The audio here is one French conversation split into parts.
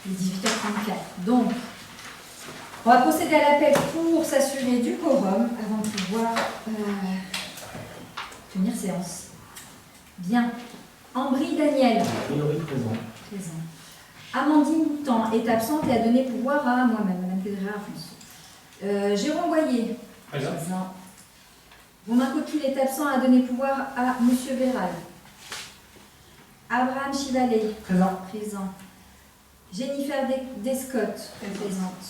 Il est 18h34. Donc, on va procéder à l'appel pour s'assurer du quorum avant de pouvoir tenir séance. Bien. Ambry Daniel. Présent. Présent. Amandine Boutan est absente et a donné pouvoir à moi-même, Mme Pedrera Afonso. Jérôme Boyer. Présent. Romain Coquille est absent et a donné pouvoir à M. Véral. Abraham Chivalet. Présent. Présent. Jennifer Descott. Présente.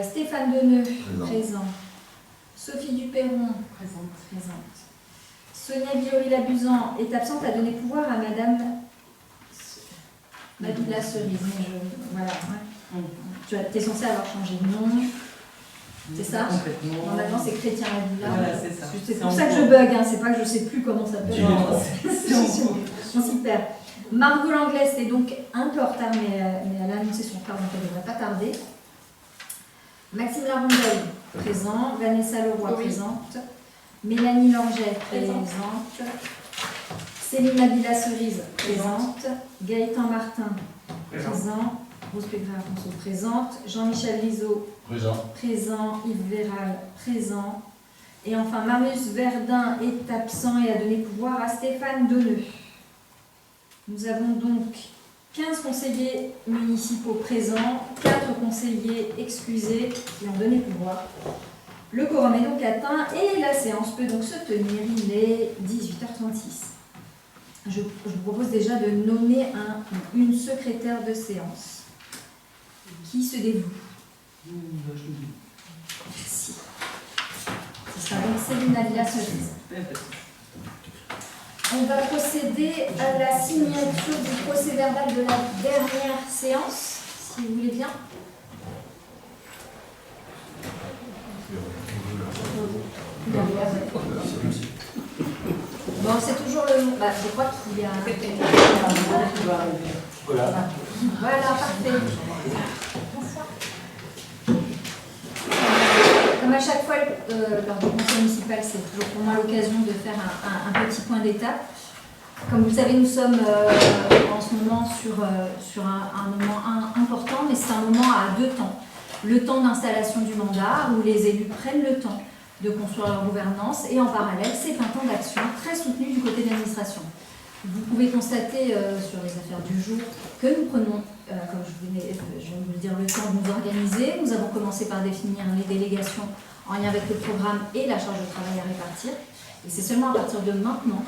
Stéphane Deneux. Présent. Sophie Duperron. Présente. Sonia Billory-Labuzan est absente, a donné pouvoir à Madame Nabila Cerise. Voilà. Tu es censé avoir changé de nom. C'est ça? Normalement, c'est Chrétien Nabila. Voilà, c'est ça. C'est pour ça que je bug, hein. C'est pas que je sais plus comment ça s'appelle. On s'y perd. Margot Langlès est donc un peu en retard, mais elle a annoncé son retard, donc elle ne devrait pas tarder. Maxime Larondel, présent. Vanessa Leroy, présente. Mélanie Langet, présente. Céline Nabila Cerise, présente. Gaëtan Martin, présent. Rose Pedrera Afonso, présente. Jean-Michel Liseau, présent. Yves Véral, présent. Et enfin, Marius Verdun est absent et a donné pouvoir à Stéphane Deneux. Nous avons donc 15 conseillers municipaux présents, 4 conseillers excusés qui ont donné pouvoir. Le quorum est donc atteint et la séance peut donc se tenir. Il est 18h36. Je vous propose déjà de nommer une secrétaire de séance qui se dévoue. Merci. Ce sera donc Céline Nabila Cerise. On va procéder à la signature du procès-verbal de la dernière séance, si vous voulez bien. Bon, c'est toujours le nom. Je crois qu'il y a Voilà, parfait. Comme à chaque fois, lors du conseil municipal, c'est toujours pour moi l'occasion de faire un petit point d'étape. Comme vous le savez, nous sommes en ce moment sur un moment important, mais c'est un moment à deux temps. Le temps d'installation du mandat, où les élus prennent le temps de construire leur gouvernance, et en parallèle, c'est un temps d'action très soutenu du côté de l'administration. Vous pouvez constater sur les affaires du jour que nous prenons, comme je viens de vous le dire, le temps de nous organiser. Nous avons commencé par définir les délégations en lien avec le programme et la charge de travail à répartir. Et c'est seulement à partir de maintenant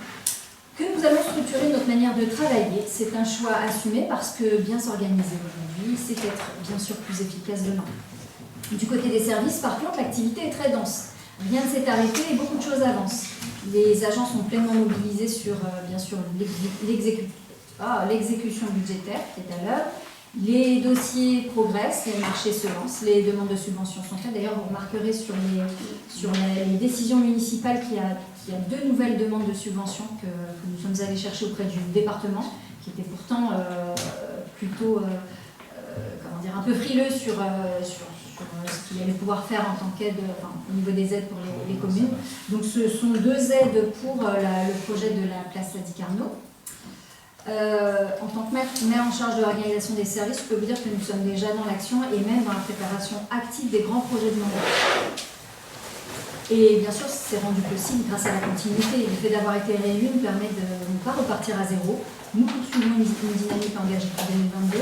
que nous allons structurer notre manière de travailler. C'est un choix assumé parce que bien s'organiser aujourd'hui, c'est être bien sûr plus efficace demain. Du côté des services, par contre, l'activité est très dense. Rien ne s'est arrêté et beaucoup de choses avancent. Les agents sont pleinement mobilisés sur, bien sûr, l'exécution budgétaire qui est à l'heure. Les dossiers progressent, les marchés se lancent, les demandes de subventions sont faites. D'ailleurs, vous remarquerez sur les décisions municipales qu'il y a deux nouvelles demandes de subventions que nous sommes allés chercher auprès du département, qui étaient pourtant plutôt un peu frileux sur ce qu'il allait pouvoir faire en tant qu'aide, au niveau des aides pour les communes. Donc ce sont deux aides pour le projet de la place Sadi Carnot. En tant que maire en charge de l'organisation des services, je peux vous dire que nous sommes déjà dans l'action et même dans la préparation active des grands projets de mandat. Et bien sûr, c'est rendu possible grâce à la continuité. Le fait d'avoir été réélu nous permet de ne pas repartir à zéro. Nous poursuivons une dynamique engagée pour 2022,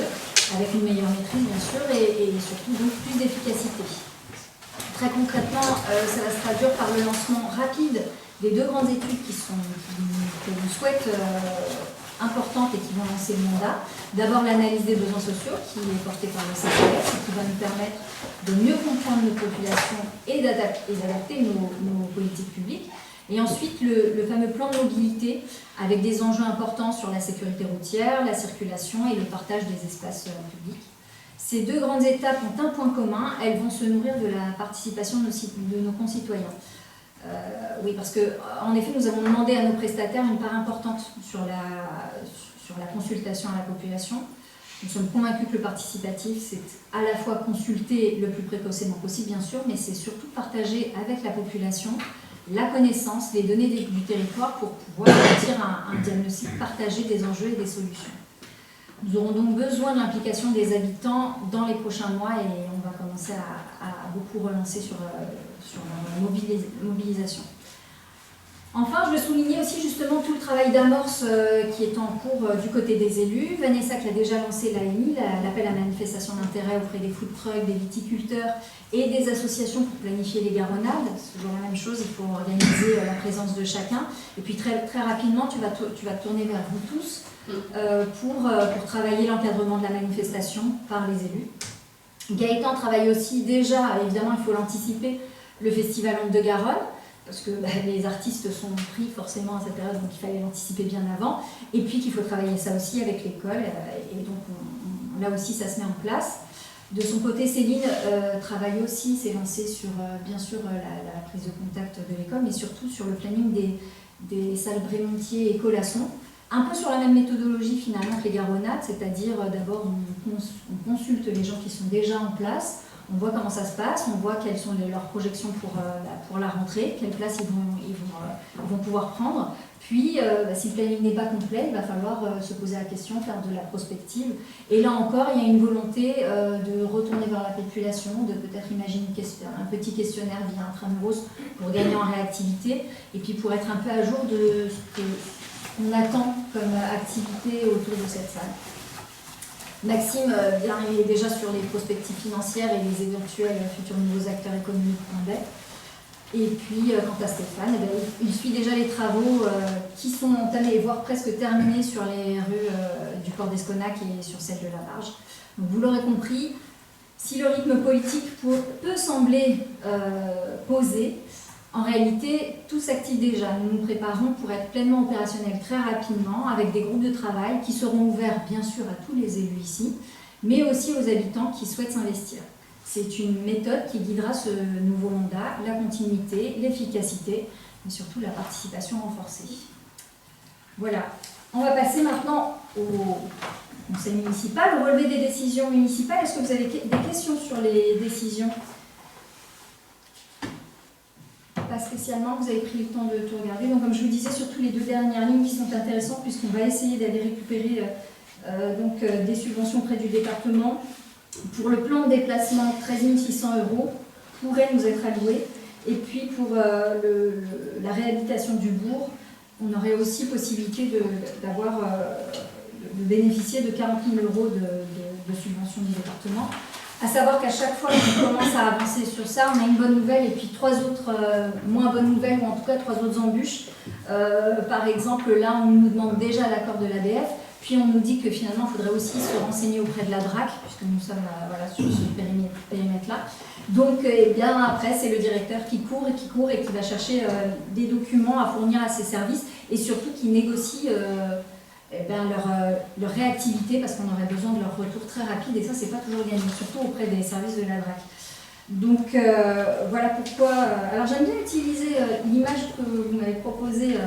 avec une meilleure maîtrise bien sûr, et surtout donc plus d'efficacité. Très concrètement, ça va se traduire par le lancement rapide des deux grandes études que l'on souhaite importantes et qui vont lancer le mandat. D'abord l'analyse des besoins sociaux qui est portée par le CCS et qui va nous permettre de mieux comprendre nos populations et d'adapter nos politiques publiques. Et ensuite le fameux plan de mobilité avec des enjeux importants sur la sécurité routière, la circulation et le partage des espaces publics. Ces deux grandes étapes ont un point commun, elles vont se nourrir de la participation de nos concitoyens. Oui, parce qu'en effet, nous avons demandé à nos prestataires une part importante sur la consultation à la population. Nous sommes convaincus que le participatif, c'est à la fois consulter le plus précocement possible, bien sûr, mais c'est surtout partager avec la population la connaissance, les données du territoire pour pouvoir bâtir un diagnostic partagé des enjeux et des solutions. Nous aurons donc besoin de l'implication des habitants dans les prochains mois et on va commencer à beaucoup relancer sur la mobilisation. Enfin, je veux souligner aussi justement tout le travail d'amorce qui est en cours du côté des élus. Vanessa qui a déjà lancé l'AMI, l'appel à manifestation d'intérêt auprès des food trucks, des viticulteurs et des associations pour planifier les garonnades. C'est toujours la même chose, il faut organiser la présence de chacun. Et puis très rapidement, tu vas te tourner vers vous tous pour travailler l'encadrement de la manifestation par les élus. Gaëtan travaille aussi déjà, évidemment il faut l'anticiper, le Festival Ondes de Garonne, parce que les artistes sont pris forcément à cette période, donc il fallait l'anticiper bien avant, et puis qu'il faut travailler ça aussi avec l'école, et donc là aussi ça se met en place. De son côté, Céline travaille aussi, s'est lancée sur bien sûr la prise de contact de l'école, mais surtout sur le planning des salles Brémontier et Colasson, un peu sur la même méthodologie finalement que les garonnades, c'est-à-dire d'abord on consulte les gens qui sont déjà en place, on voit comment ça se passe, on voit quelles sont leurs projections pour la rentrée, quelle place ils vont pouvoir prendre. Puis, si le planning n'est pas complet, il va falloir se poser la question, faire de la prospective. Et là encore, il y a une volonté de retourner vers la population, de peut-être imaginer un petit questionnaire via Intramuros pour gagner en réactivité, et puis pour être un peu à jour de ce qu'on attend comme activité autour de cette salle. Maxime est déjà sur les prospectives financières et les éventuels futurs nouveaux acteurs économiques qu'on est. Et puis, quant à Stéphane, il suit déjà les travaux qui sont entamés, voire presque terminés sur les rues du port d'Esconac et sur celle de la Barge. Donc, vous l'aurez compris, si le rythme politique peut sembler posé, en réalité, tout s'active déjà. Nous nous préparons pour être pleinement opérationnels très rapidement avec des groupes de travail qui seront ouverts bien sûr à tous les élus ici, mais aussi aux habitants qui souhaitent s'investir. C'est une méthode qui guidera ce nouveau mandat, la continuité, l'efficacité, mais surtout la participation renforcée. Voilà. On va passer maintenant au conseil municipal, au relevé des décisions municipales. Est-ce que vous avez des questions sur les décisions ? Pas spécialement, vous avez pris le temps de tout regarder. Donc, comme je vous disais, surtout les deux dernières lignes qui sont intéressantes, puisqu'on va essayer d'aller récupérer des subventions près du département. Pour le plan de déplacement, 13 600 € pourraient nous être alloués. Et puis pour la réhabilitation du bourg, on aurait aussi possibilité de bénéficier de 40 000 € de subventions du département. À savoir qu'à chaque fois qu'on commence à avancer sur ça, on a une bonne nouvelle et puis trois autres moins bonnes nouvelles, ou en tout cas trois autres embûches. Par exemple, là, on nous demande déjà l'accord de l'ADF, puis on nous dit que finalement, il faudrait aussi se renseigner auprès de la DRAC, puisque nous sommes sur ce périmètre-là. Donc, eh bien, après, c'est le directeur qui court et qui va chercher des documents à fournir à ses services, et surtout qui négocie leur réactivité, parce qu'on aurait besoin de leur retour très rapide, et ça c'est pas toujours gagné, surtout auprès des services de la DRAC. Donc voilà pourquoi. Alors j'aime bien utiliser l'image que vous m'avez proposée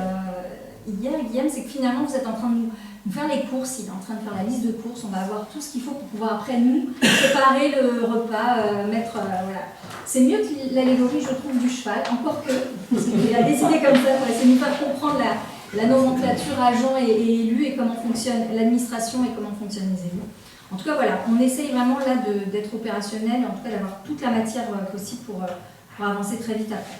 hier, Guillaume, c'est que finalement vous êtes en train de nous faire les courses, il est en train de faire la liste de courses, on va avoir tout ce qu'il faut pour pouvoir après nous préparer le repas, voilà. C'est mieux que l'allégorie, je trouve, du cheval, encore que, parce qu'il a décidé comme ça, pour essayer de nous faire comprendre la nomenclature agent et élu et comment fonctionne l'administration et comment fonctionnent les élus. En tout cas, voilà, on essaye vraiment là d'être opérationnel, en tout cas d'avoir toute la matière possible pour avancer très vite après.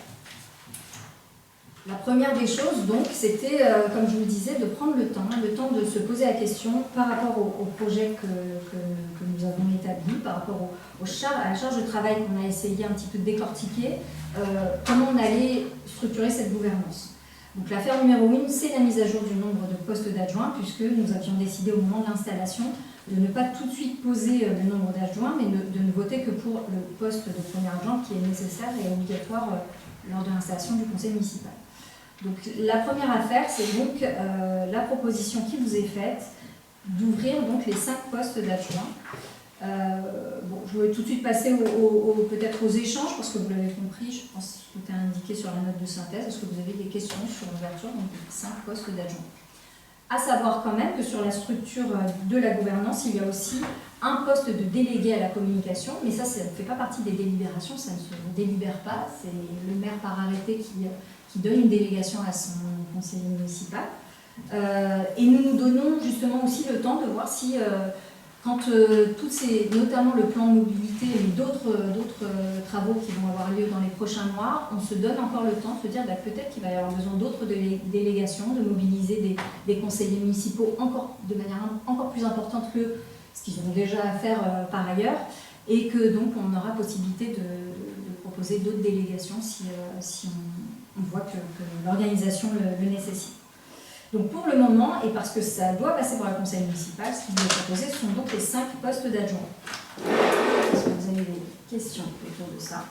La première des choses, donc, c'était, comme je vous le disais, de prendre le temps de se poser la question par rapport au projet que nous avons établi, par rapport à la charge de travail qu'on a essayé un petit peu de décortiquer, comment on allait structurer cette gouvernance. Donc l'affaire numéro 1, c'est la mise à jour du nombre de postes d'adjoints, puisque nous avions décidé au moment de l'installation de ne pas tout de suite poser le nombre d'adjoints, mais de ne voter que pour le poste de premier adjoint qui est nécessaire et obligatoire lors de l'installation du conseil municipal. Donc la première affaire, c'est donc la proposition qui vous est faite d'ouvrir donc les 5 postes d'adjoints. Je vais tout de suite passer peut-être aux échanges, parce que vous l'avez compris, je pense que tout est indiqué sur la note de synthèse. Est-ce que vous avez des questions sur l'ouverture donc 5 postes d'adjoints? À savoir quand même que sur la structure de la gouvernance, il y a aussi un poste de délégué à la communication, mais ça ne fait pas partie des délibérations, ça ne se délibère pas, c'est le maire par arrêté qui donne une délégation à son conseiller municipal. Et nous donnons justement aussi le temps de voir si, quand toutes ces, notamment le plan de mobilité et d'autres travaux qui vont avoir lieu dans les prochains mois, on se donne encore le temps de se dire peut-être qu'il va y avoir besoin d'autres délégations, de mobiliser des conseillers municipaux de manière encore plus importante que ce qu'ils ont déjà à faire par ailleurs, et que donc on aura possibilité de proposer d'autres délégations si on voit que l'organisation le nécessite. Donc pour le moment, et parce que ça doit passer par le conseil municipal, ce qui nous est proposé, ce sont donc les 5 postes d'adjoints. Est-ce que vous avez des questions autour de ça?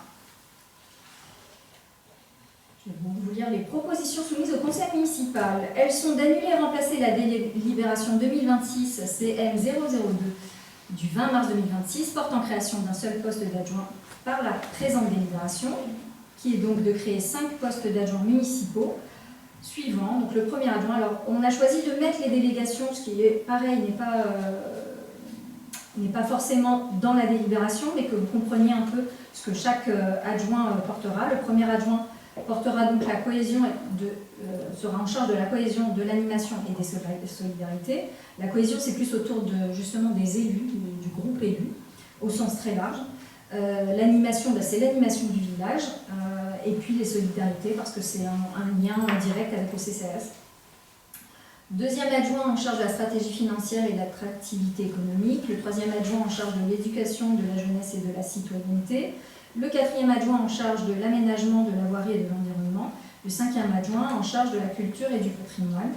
Je vais vous lire les propositions soumises au conseil municipal. Elles sont d'annuler et remplacer la délibération 2026 CM 002 du 20 mars 2026 portant création d'un seul poste d'adjoint par la présente délibération, qui est donc de créer 5 postes d'adjoints municipaux suivants. Donc le premier adjoint, alors on a choisi de mettre les délégations, ce qui est pareil, n'est pas forcément dans la délibération, mais que vous compreniez un peu ce que chaque adjoint portera. Le premier adjoint portera donc la cohésion, sera en charge de la cohésion, de l'animation et des solidarités. La cohésion, c'est plus autour justement des élus, du groupe élu, au sens très large. L'animation, c'est l'animation du village, et puis les solidarités, parce que c'est un lien direct avec le CCAS. Deuxième adjoint en charge de la stratégie financière et de l'attractivité économique. Le troisième adjoint en charge de l'éducation, de la jeunesse et de la citoyenneté. Le quatrième adjoint en charge de l'aménagement, de la voirie et de l'environnement. Le cinquième adjoint en charge de la culture et du patrimoine.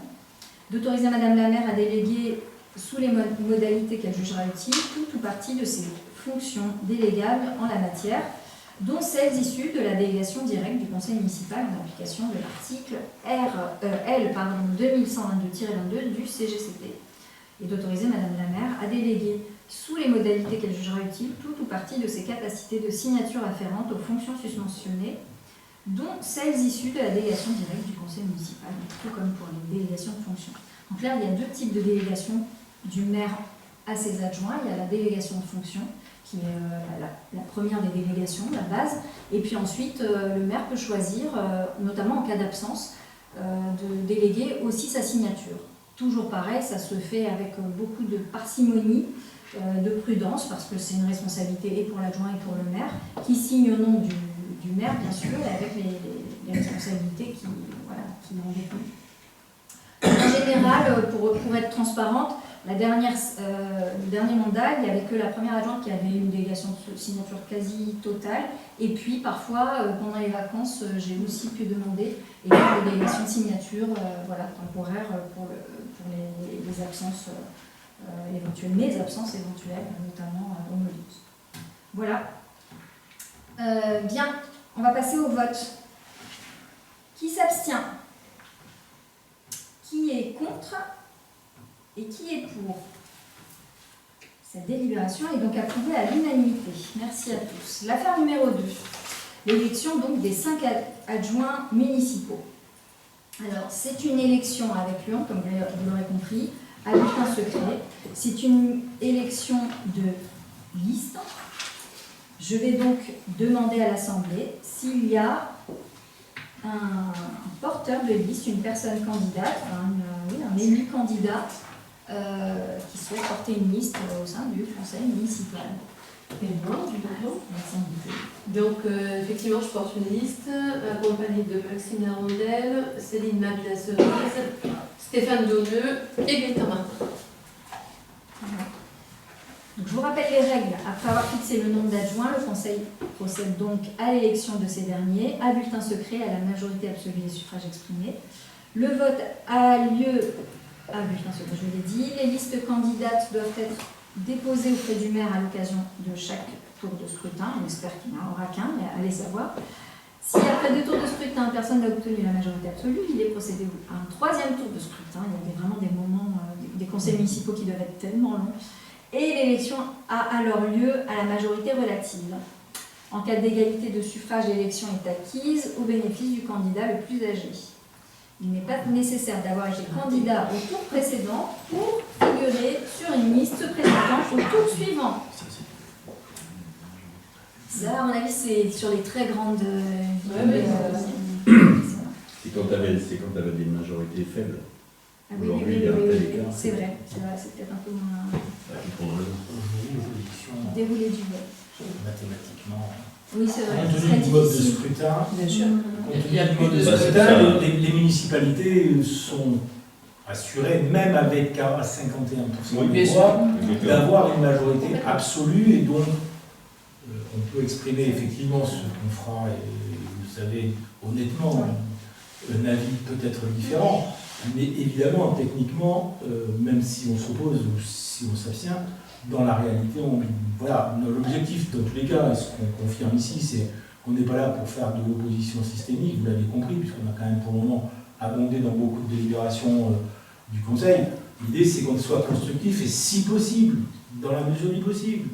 D'autoriser Madame la maire à déléguer, sous les modalités qu'elle jugera utiles, tout ou partie de ses fonctions délégables en la matière, dont celles issues de la délégation directe du conseil municipal en application de l'article L 2122-22 du CGCT, et d'autoriser Madame la maire à déléguer, sous les modalités qu'elle jugera utiles, tout ou partie de ses capacités de signature afférentes aux fonctions susmentionnées, dont celles issues de la délégation directe du conseil municipal, tout comme pour les délégations de fonctions. Donc là, il y a 2 types de délégations du maire à ses adjoints. Il y a la délégation de fonctions, qui est la première des délégations, la base, et puis ensuite le maire peut choisir, notamment en cas d'absence, de déléguer aussi sa signature. Toujours pareil, ça se fait avec beaucoup de parcimonie, de prudence, parce que c'est une responsabilité et pour l'adjoint et pour le maire, qui signe au nom du maire, bien sûr, et avec les responsabilités qui en découlent. En général, pour être transparente, le dernier mandat, il n'y avait que la première adjointe qui avait une délégation de signature quasi totale. Et puis, parfois, pendant les vacances, j'ai aussi pu demander et faire des délégations de signature temporaires pour les absences éventuelles, mes absences éventuelles, notamment au Molus. Voilà. Bien, on va passer au vote. Qui s'abstient? Qui est contre? Et qui est pour? Cette délibération est donc approuvée à l'unanimité. Merci à tous. L'affaire numéro 2. L'élection donc des 5 adjoints municipaux. Alors, c'est une élection avec l'urne, comme vous l'aurez compris, à bulletin secret. C'est une élection de liste. Je vais donc demander à l'Assemblée s'il y a un porteur de liste, une personne candidate, un élu candidat qui souhaite porter une liste au sein du conseil municipal. Et moi, du coup, donc effectivement, je porte une liste accompagnée de Maxime Larondel, Céline Mabila-Cerise, Stéphane Donneux et Gaëtan Martin. Donc, je vous rappelle les règles. Après avoir fixé le nombre d'adjoints, le conseil procède donc à l'élection de ces derniers, à bulletin secret, à la majorité absolue des suffrages exprimés. Le vote a lieu à bulletin secret, je l'ai dit. Les listes candidates doivent être déposées auprès du maire à l'occasion de chaque tour de scrutin. On espère qu'il n'y en aura qu'un, mais allez savoir. Si après 2 tours de scrutin, personne n'a obtenu la majorité absolue, il est procédé à un 3e tour de scrutin. Il y a vraiment des moments, des conseils municipaux qui doivent être tellement longs. Et l'élection a alors lieu à la majorité relative. En cas d'égalité de suffrage, l'élection est acquise au bénéfice du candidat le plus âgé. Il n'est pas nécessaire d'avoir été candidat au tour précédent pour figurer sur une liste se présentant au tour suivant. Ça, à mon avis, c'est sur les très grandes villes. C'est quand tu avais des majorités faibles. Ah oui, c'est vrai, c'est peut-être un peu moins déroulé du vote. Mathématiquement. Oui, c'est vrai. Compte tenu du mode de scrutin, Bien sûr. les municipalités sont assurées, même avec à 51% des voix, d'avoir une majorité absolue, et donc on peut exprimer effectivement ce qu'on fera, et vous savez, honnêtement, un avis peut-être différent, mais évidemment, techniquement, même si on s'oppose ou si on s'abstient, dans la réalité, voilà, l'objectif dans tous les cas, et ce qu'on confirme ici, c'est qu'on n'est pas là pour faire de l'opposition systémique, vous l'avez compris, puisqu'on a quand même pour le moment abondé dans beaucoup de délibérations du Conseil. L'idée, c'est qu'on soit constructif et si possible, dans la mesure du possible.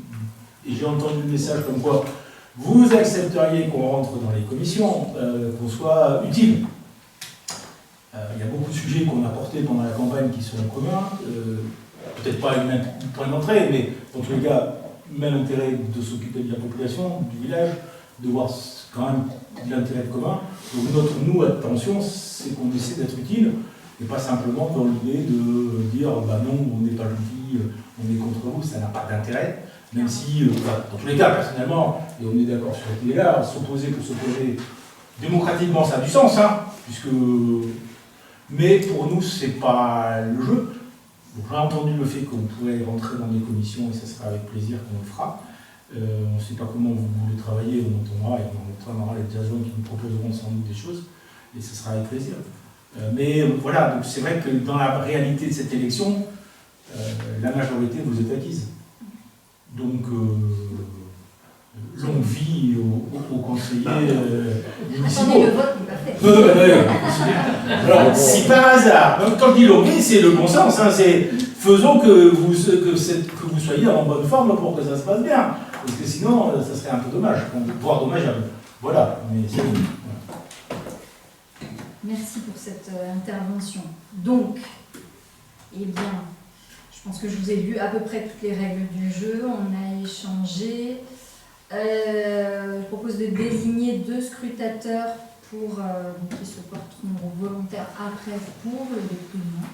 Et j'ai entendu le message comme quoi vous accepteriez qu'on rentre dans les commissions, qu'on soit utile. Il y a beaucoup de sujets qu'on a portés pendant la campagne qui sont communs. Peut-être pas une point d'entrée, mais dans tous les cas, même intérêt de s'occuper de la population, du village, de voir quand même de l'intérêt commun. Donc notre attention, c'est qu'on essaie d'être utile, et pas simplement dans l'idée de dire bah non, on n'est pas gentil, on est contre vous, ça n'a pas d'intérêt, même si, dans tous les cas, personnellement, et on est d'accord sur cette idée-là, s'opposer pour s'opposer démocratiquement, ça a du sens, hein, mais pour nous, c'est pas le jeu. Donc j'ai entendu le fait qu'on pourrait rentrer dans des commissions, et ça sera avec plaisir qu'on le fera. On ne sait pas comment vous voulez travailler, on entendra, et on entendra les adjoints qui nous proposeront sans doute des choses, et ce sera avec plaisir. Mais voilà, donc c'est vrai que dans la réalité de cette élection, la majorité vous est acquise. Donc, longue vie aux conseillers municipaux. Attendez, le vote n'est pas fait. Alors, si par hasard, donc, quand je dis longue vie, c'est le bon sens, hein, c'est faisons que vous soyez en bonne forme pour que ça se passe bien. Parce que sinon, ça serait un peu dommage, voire dommageable. Voilà, mais c'est bon. Merci pour cette intervention. Donc, eh bien, je pense que je vous ai lu à peu près toutes les règles du jeu. On a échangé. Je propose de désigner 2 scrutateurs qui se porteront volontaires après pour le dépouillement.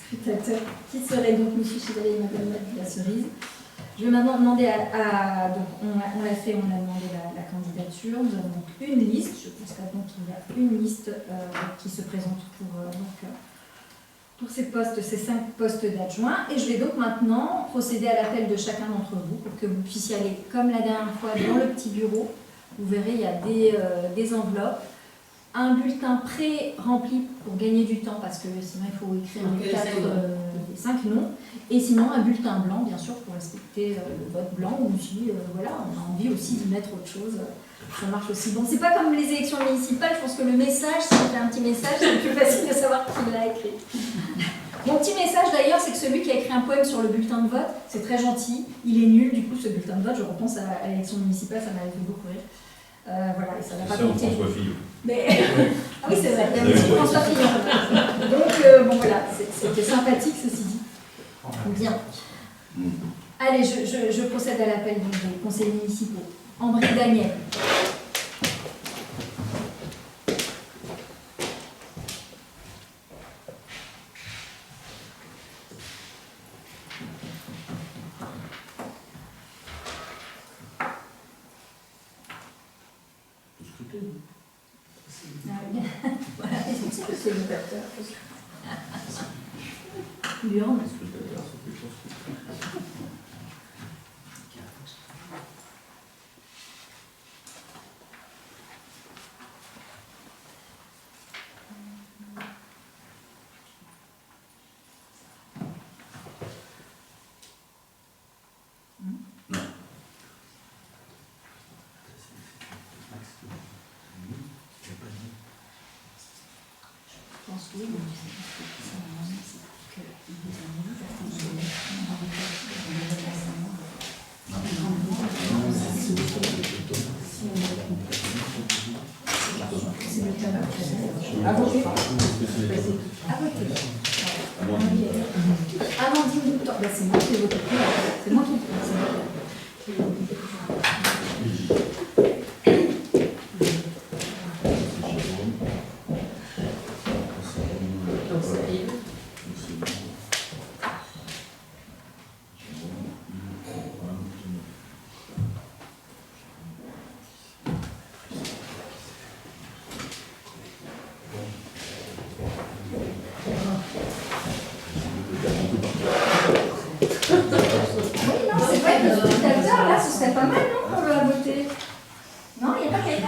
Scrutateurs qui seraient donc M. Chevalier et Mme la Cerise. Je vais maintenant demander donc on l'a fait, on a demandé la candidature. Nous avons donc une liste. Je constate donc qu'il y a une liste qui se présente pour ces 5 postes d'adjoints. Et je vais donc maintenant procéder à l'appel de chacun d'entre vous pour que vous puissiez aller, comme la dernière fois, dans le petit bureau. Vous verrez, il y a des enveloppes. Un bulletin pré-rempli pour gagner du temps, parce que sinon il faut écrire les 5 noms. Et sinon un bulletin blanc, bien sûr, pour respecter le vote blanc, ou si voilà, on a envie aussi d'y mettre autre chose. Ça marche aussi. Bon, c'est pas comme les élections municipales, je pense que le message, si on fait un petit message, c'est plus facile de savoir qui l'a écrit. Mon petit message d'ailleurs, c'est que celui qui a écrit un poème sur le bulletin de vote, c'est très gentil, il est nul, du coup ce bulletin de vote, je repense à l'élection municipale, ça m'avait fait beaucoup rire. Voilà, et ça n'a pas compté. François Fillon. Mais... ah oui, c'est vrai, il y a aussi François Fillon. Donc, bon voilà, c'était sympathique ceci dit. Bien. Allez, je procède à l'appel des conseillers municipaux. Ambry Daniel. Voilà, c'est le docteur. Lyon. À voter. Amandine Bouton. C'est moi qui ai voté. C'est moi qui ai voté.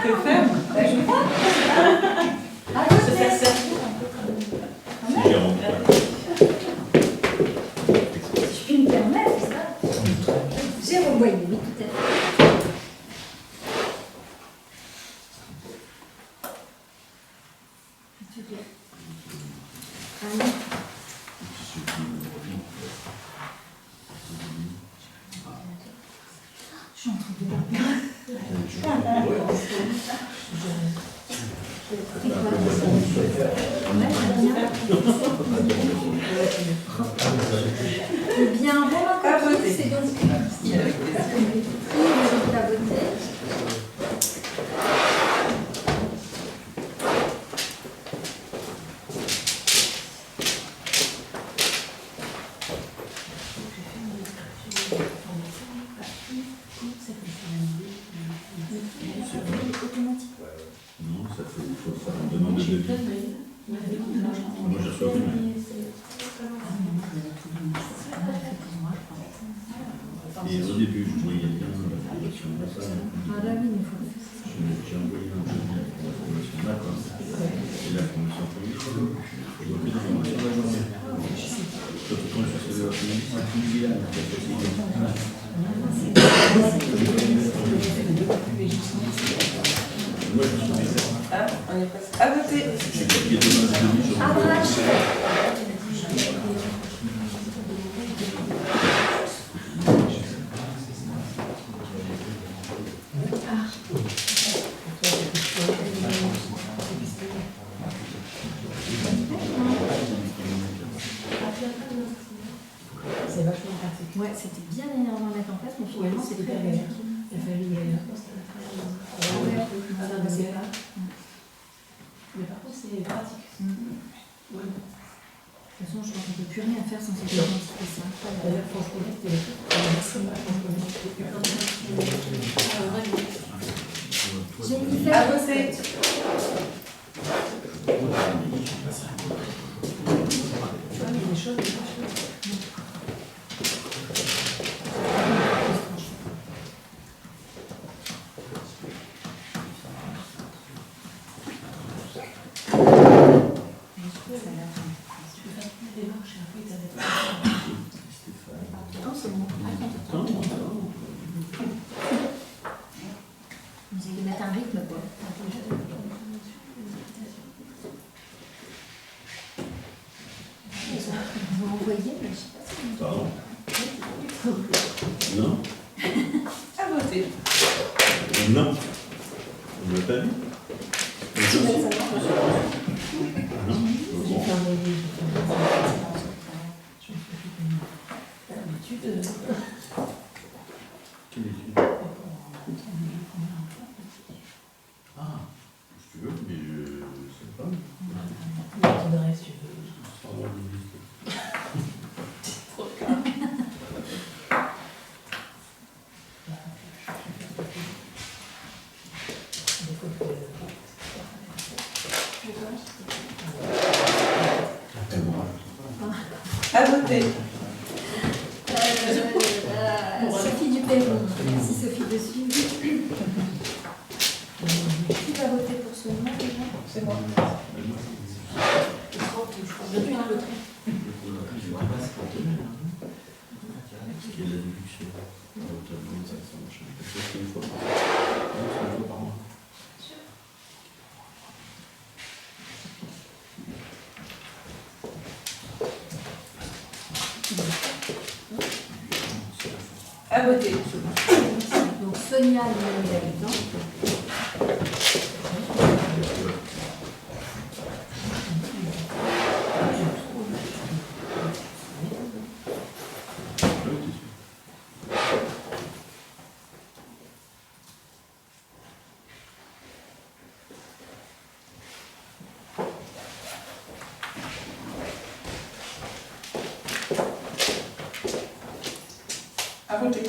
Que faire? Je crois. Ah, Se faire servir un peu quand même. Si j'y rentre pas. Si je puis me permettre, c'est ça. J'ai renvoyé, oui, tout à fait. Super. Allez. Je suis en train de Eh bien, Romain Coquille, c'est donc qui mérite la beauté. Automatique. Non, ça fait, il faut faire une demande de devis. Moi, j'ai reçu aucun mail. Et au début, je voyais bien la formation de ça. Ah bah oui, mais il faut le faire. J'ai envoyé un jeudi à la formation d'accord. Et la formation première, je vois plus d'informations de la journée. Surtout quand je suis sur la formation, c'est tout le village qui a fait ça. Moi, je me suis dit ça. Ah, on est presque à voter. J'ai copié deux mains de devis sur le C'est vachement pratique. Ouais, c'était bien énervant à mettre en place, mais finalement, c'est très bien. Il a fallu mais par contre, c'est pratique. De toute façon, je crois qu'on ne peut plus rien faire sans cette identité. C'est incroyable. D'ailleurs, franchement, Jennifer, à voter. Il y a des choses, des choses. non, c'est bon. Vous allez mettre un rythme, quoi. Vous m'envoyez, mais je sais pas si... Pardon? Non? À voter. Non. On l'a pas vu? Non? Bon. Quelle étude? Ah, si tu veux, mais je sais pas. À voter. Sophie Dupéron. Merci Sophie de suivre. Qui va voter pour ce nom déjà? C'est moi. Depuis un autre. Qui est la déduction à hauteur de 1500 machin. C'est une fois par mois. C'est une fois par mois. À voter. Donc Sonia, le nom de l'habitant. À voter.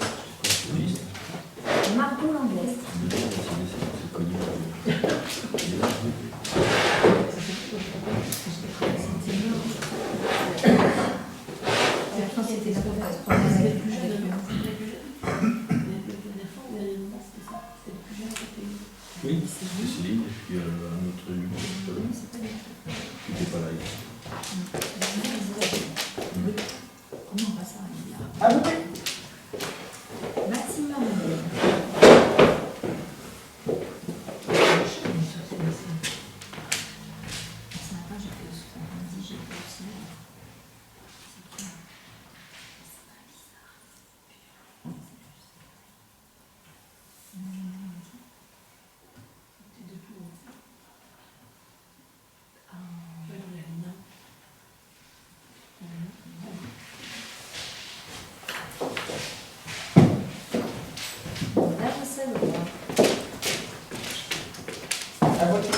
Margot Langlais. Je pense que c'était la première plus jeune. Oui. Céline, et puis un autre numéro qui n'était pas là ici. Comment on va ça? À voter. Maxime Marmondel. Ce matin, j'ai fait ce samedi, j'ai fait aussi. C'est très bizarre. C'est de tout. Là, c'est le roi. À voter.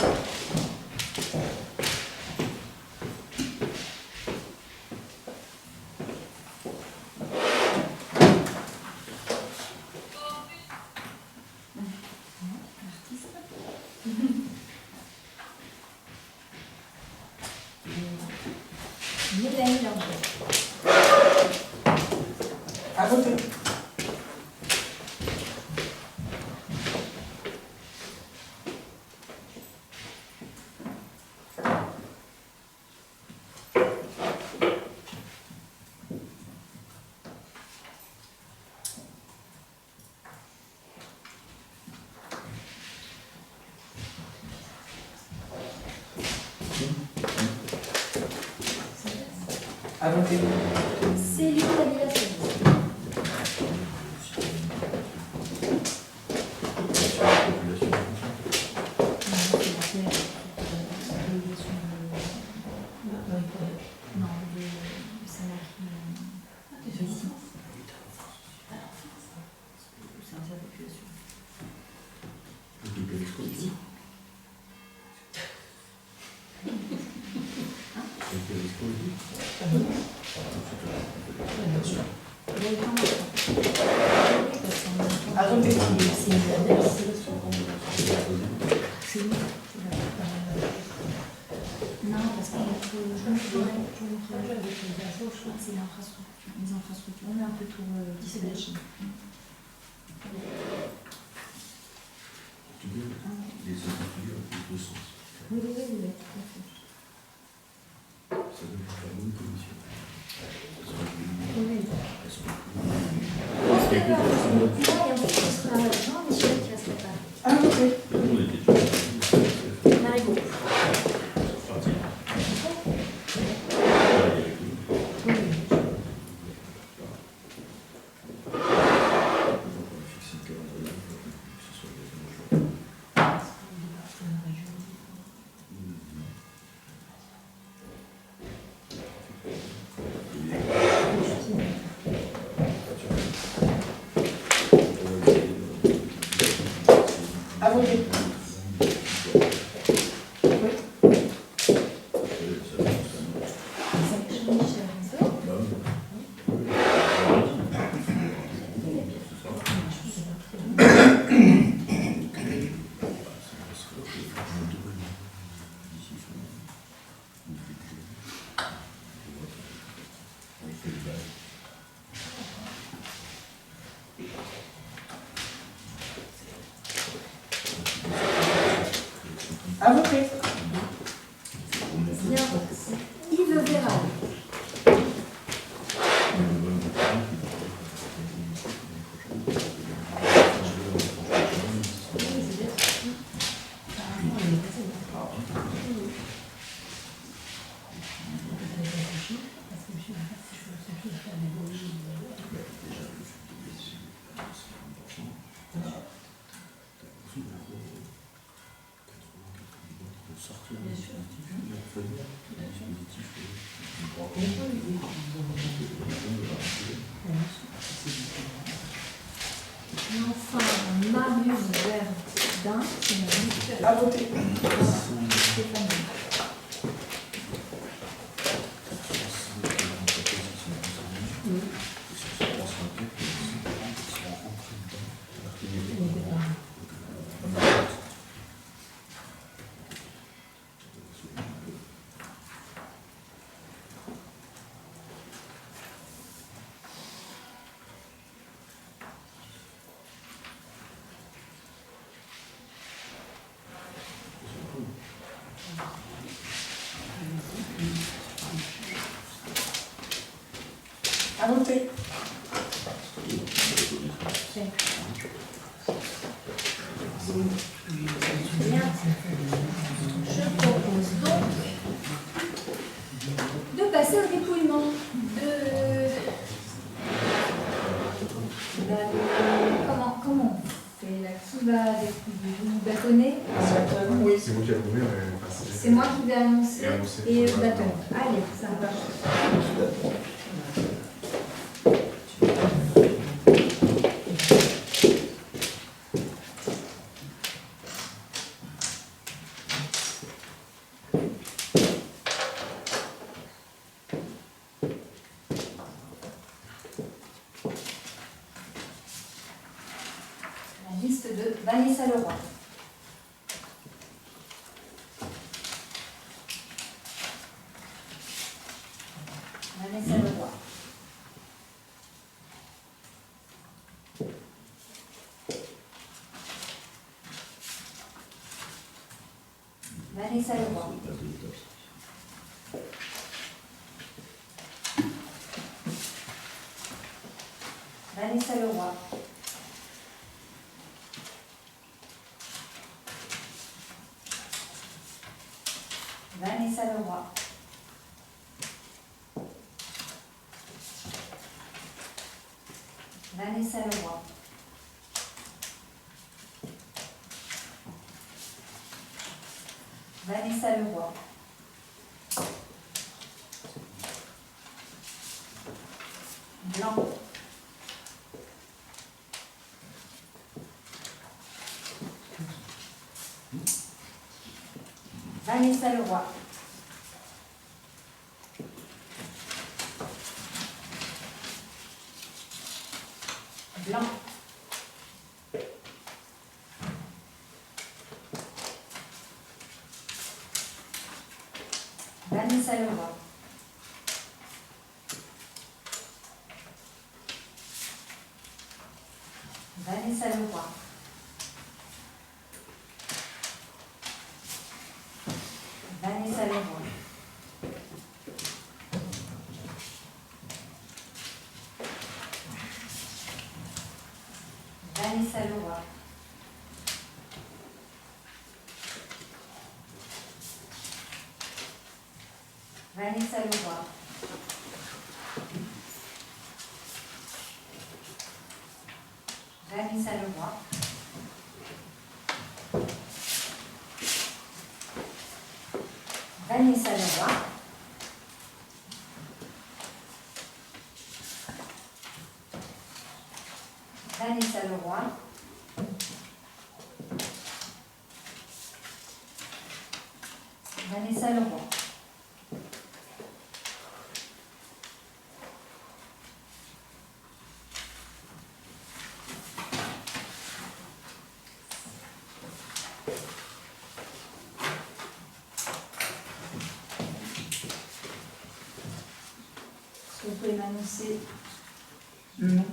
Mélanie Langer. À voter. À voter. Céline Tabila-Solis. Sur la population. Occuper les schools. Occuper les schools. À voter. Non, parce que je crois que c'est l'infrastructure, les infrastructures. On est un peu tout disséché. Les infrastructures ont plus de sens. Oui, tout à fait. Ça doit faire une bonne commission. Oui. Elles sont Et ensuite, ce sera Jean-Michel qui reste là. À voter. Tout le monde était toujours Marigot. parti. À voter. À voter. Bien. Yves Véral. Et enfin, Marius Verdun, c'est une À voter. Stéphane. À voter. Bien. Je propose donc de passer au dépouillement comment on fait là? Qui va dépouiller? Vous bâtonnez? Oui. C'est vous qui avez nommé, C'est moi qui vais annoncer Et annoncer. et bâtonner. Allez, ça va. La liste de Vanessa Leroy. Vanessa Leroy. Vanessa Leroy. Vanessa Leroy. Vanessa Leroy. Vanessa Leroy. Vanessa Leroy. Blanc. Vanessa Leroy. Blanc. Vanessa Leroy. Vanessa Leroy. Vanessa Leroy. Vanessa Leroy. Vanessa Leroy. Vanessa Leroy. Vanessa Leroy. Vanessa Leroy. Vanessa Leroy. Est-ce que vous pouvez m'annoncer Non.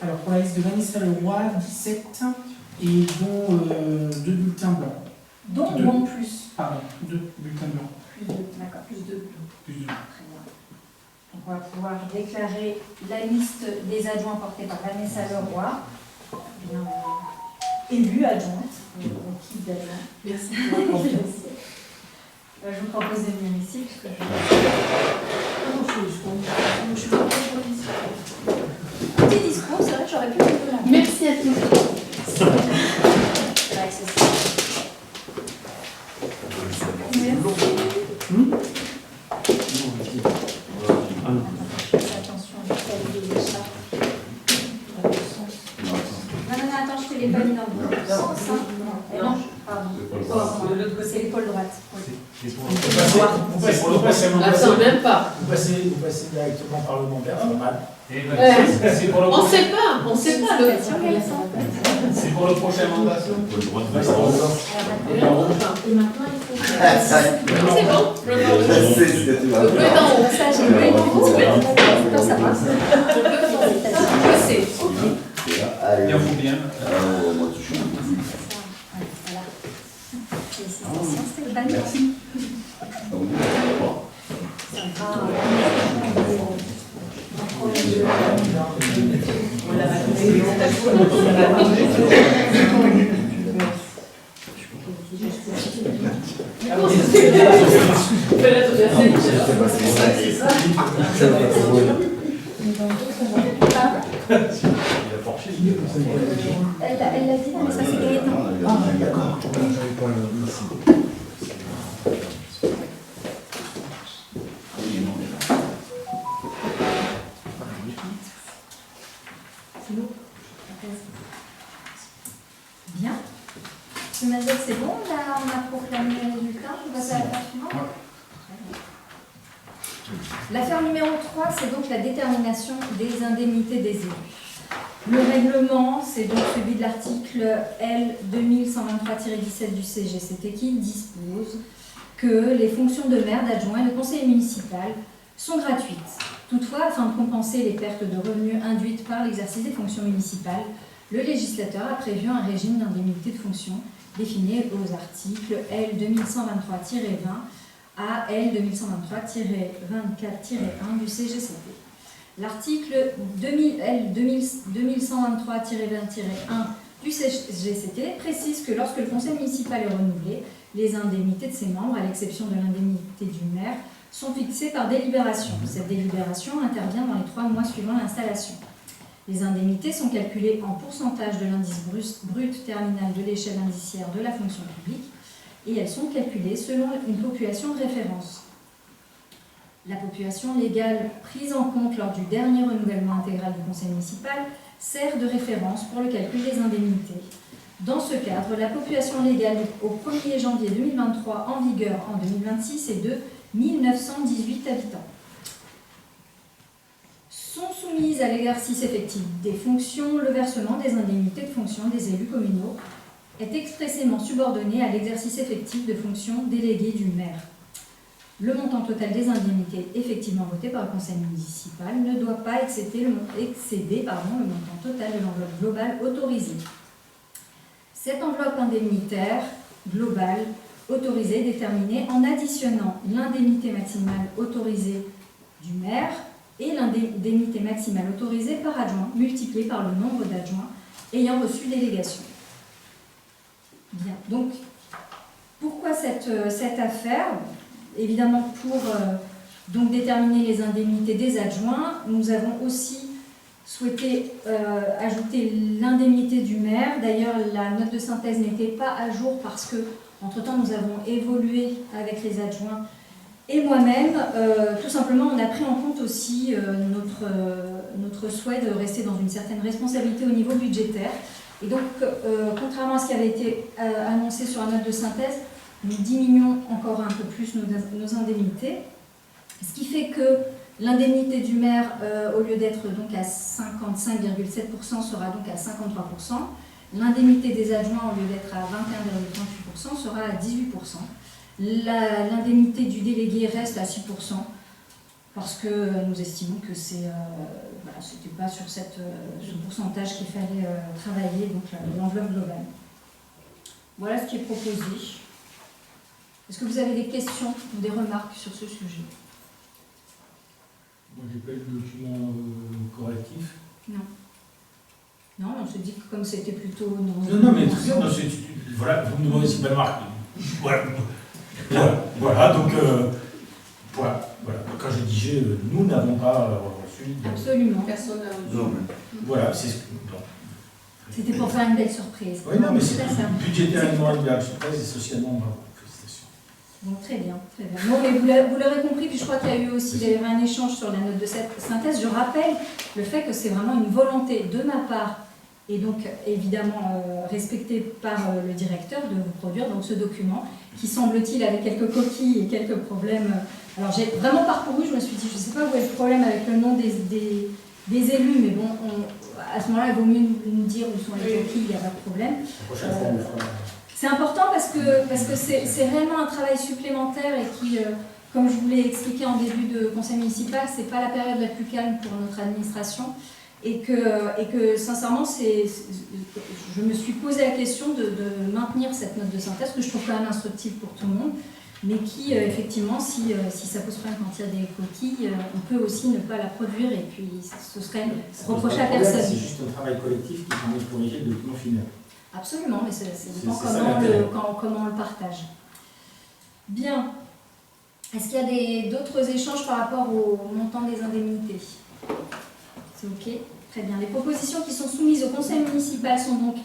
Alors, pour la liste de Vanessa Leroy, 17 et dont 2 bulletins blancs. dont Deux. ou en plus? Pardon, 2 bulletins blancs. Plus de, d'accord, plus de. Plus de. Très bien. Donc on va pouvoir déclarer la liste des adjoints portés par Vanessa Leroy, bien, élue adjointe, on quitte d'adjoint. Merci. Je vous propose de venir ici, puisque Je suis pas trop dispo. un petit discours, c'est vrai que j'aurais pu un peu l'entendre. Merci à tous. C'est vrai que c'est ça. Attention, je vais valider les chats. Dans le sens. Non, attends, je te l'ai pas mis dans le bon sens. Non, pardon. C'est l'épaule droite. Oui. Vous passez directement parlementaire, c'est normal. C'est pour le On prochain- sait pas le. c'est pour le prochain mandat. Pour le droit de Ouais, vote. Et maintenant, il faut. C'est bon, le bleu d'en haut. Ça, j'ai le en haut. D'accord, ça passe. Je sais. Bien, faut bien. Voilà. pas mis. Elle l'a dit, mais ça c'est Gaëtan. Ah, d'accord. Bien. Je me disais que c'est bon, on a proclamé les résultats. On passe à l'affaire suivante. L'affaire numéro 3, c'est donc la détermination des indemnités des élus. Le règlement, c'est donc celui de l'article L 2123-17 du CGCT qui dispose que les fonctions de maire, d'adjoint et de conseiller municipal sont gratuites. Toutefois, afin de compenser les pertes de revenus induites par l'exercice des fonctions municipales, le législateur a prévu un régime d'indemnité de fonction défini aux articles L 2123-20 à L 2123-24-1 du CGCT. L'article L 2123-20-1 du CGCT précise que lorsque le conseil municipal est renouvelé, les indemnités de ses membres, à l'exception de l'indemnité du maire, sont fixées par délibération. Cette délibération intervient dans les 3 mois suivant l'installation. Les indemnités sont calculées en pourcentage de l'indice brut terminal de l'échelle indiciaire de la fonction publique et elles sont calculées selon une population de référence. La population légale prise en compte lors du dernier renouvellement intégral du conseil municipal sert de référence pour le calcul des indemnités. Dans ce cadre, la population légale au 1er janvier 2023 en vigueur en 2026 est de 1918 habitants. Sont soumises à l'exercice effectif des fonctions, le versement des indemnités de fonction des élus communaux est expressément subordonné à l'exercice effectif de fonctions déléguées du maire. Le montant total des indemnités effectivement votées par le conseil municipal ne doit pas excéder le montant total de l'enveloppe globale autorisée. Cette enveloppe indemnitaire globale autorisée est déterminée en additionnant l'indemnité maximale autorisée du maire et l'indemnité maximale autorisée par adjoint, multipliée par le nombre d'adjoints ayant reçu délégation. Bien, donc, pourquoi cette affaire? Évidemment, pour donc déterminer les indemnités des adjoints, nous avons aussi souhaité ajouter l'indemnité du maire. D'ailleurs, la note de synthèse n'était pas à jour parce que, entre-temps, nous avons évolué avec les adjoints et moi-même. Tout simplement, on a pris en compte aussi notre souhait de rester dans une certaine responsabilité au niveau budgétaire. Et donc, contrairement à ce qui avait été annoncé sur la note de synthèse, nous diminuons encore un peu plus nos indemnités, ce qui fait que l'indemnité du maire, au lieu d'être donc à 55,7%, sera donc à 53%. L'indemnité des adjoints, au lieu d'être à 21,38%, sera à 18%. L'indemnité du délégué reste à 6%, parce que nous estimons que c'était pas sur ce pourcentage qu'il fallait travailler, donc l'enveloppe globale. Voilà ce qui est proposé. Est-ce que vous avez des questions ou des remarques sur ce sujet? Moi, j'ai pas eu le document correctif. Non. Non, on se dit que comme c'était plutôt... Non, mais voilà, vous me demandez si pas de marque. Voilà, donc, voilà. Quand je dis nous n'avons pas reçu... Absolument. Personne n'a reçu. Voilà, c'est ce que... C'était pour faire une belle surprise. Oui, non, mais c'est budgétairement une belle surprise et socialement, bravo. Félicitations. Bon, très bien, très bien. Bon, mais vous l'aurez compris, puis je crois qu'il y a eu aussi un échange sur la note de cette synthèse. Je rappelle le fait que c'est vraiment une volonté de ma part, et donc évidemment respectée par le directeur, de vous produire donc ce document, qui semble-t-il avait quelques coquilles et quelques problèmes. Alors j'ai vraiment parcouru, je me suis dit, je ne sais pas où est le problème avec le nom des élus, mais bon, à ce moment-là, il vaut mieux nous dire où sont les coquilles, il n'y a pas de problème. C'est important parce que c'est réellement un travail supplémentaire et qui, comme je vous l'ai expliqué en début de conseil municipal, ce n'est pas la période la plus calme pour notre administration. et que sincèrement, je me suis posé la question de maintenir cette note de synthèse, que je trouve quand même instructive pour tout le monde, mais qui, effectivement, si ça pose problème quand il y a des coquilles, on peut aussi ne pas la produire, et puis ce serait reproché à personne. C'est juste un travail collectif qui permet de corriger le document final. Absolument, mais c'est comment on le partage. Bien. Est-ce qu'il y a d'autres échanges par rapport au montant des indemnités? C'est OK. Très bien. Les propositions qui sont soumises au conseil municipal sont donc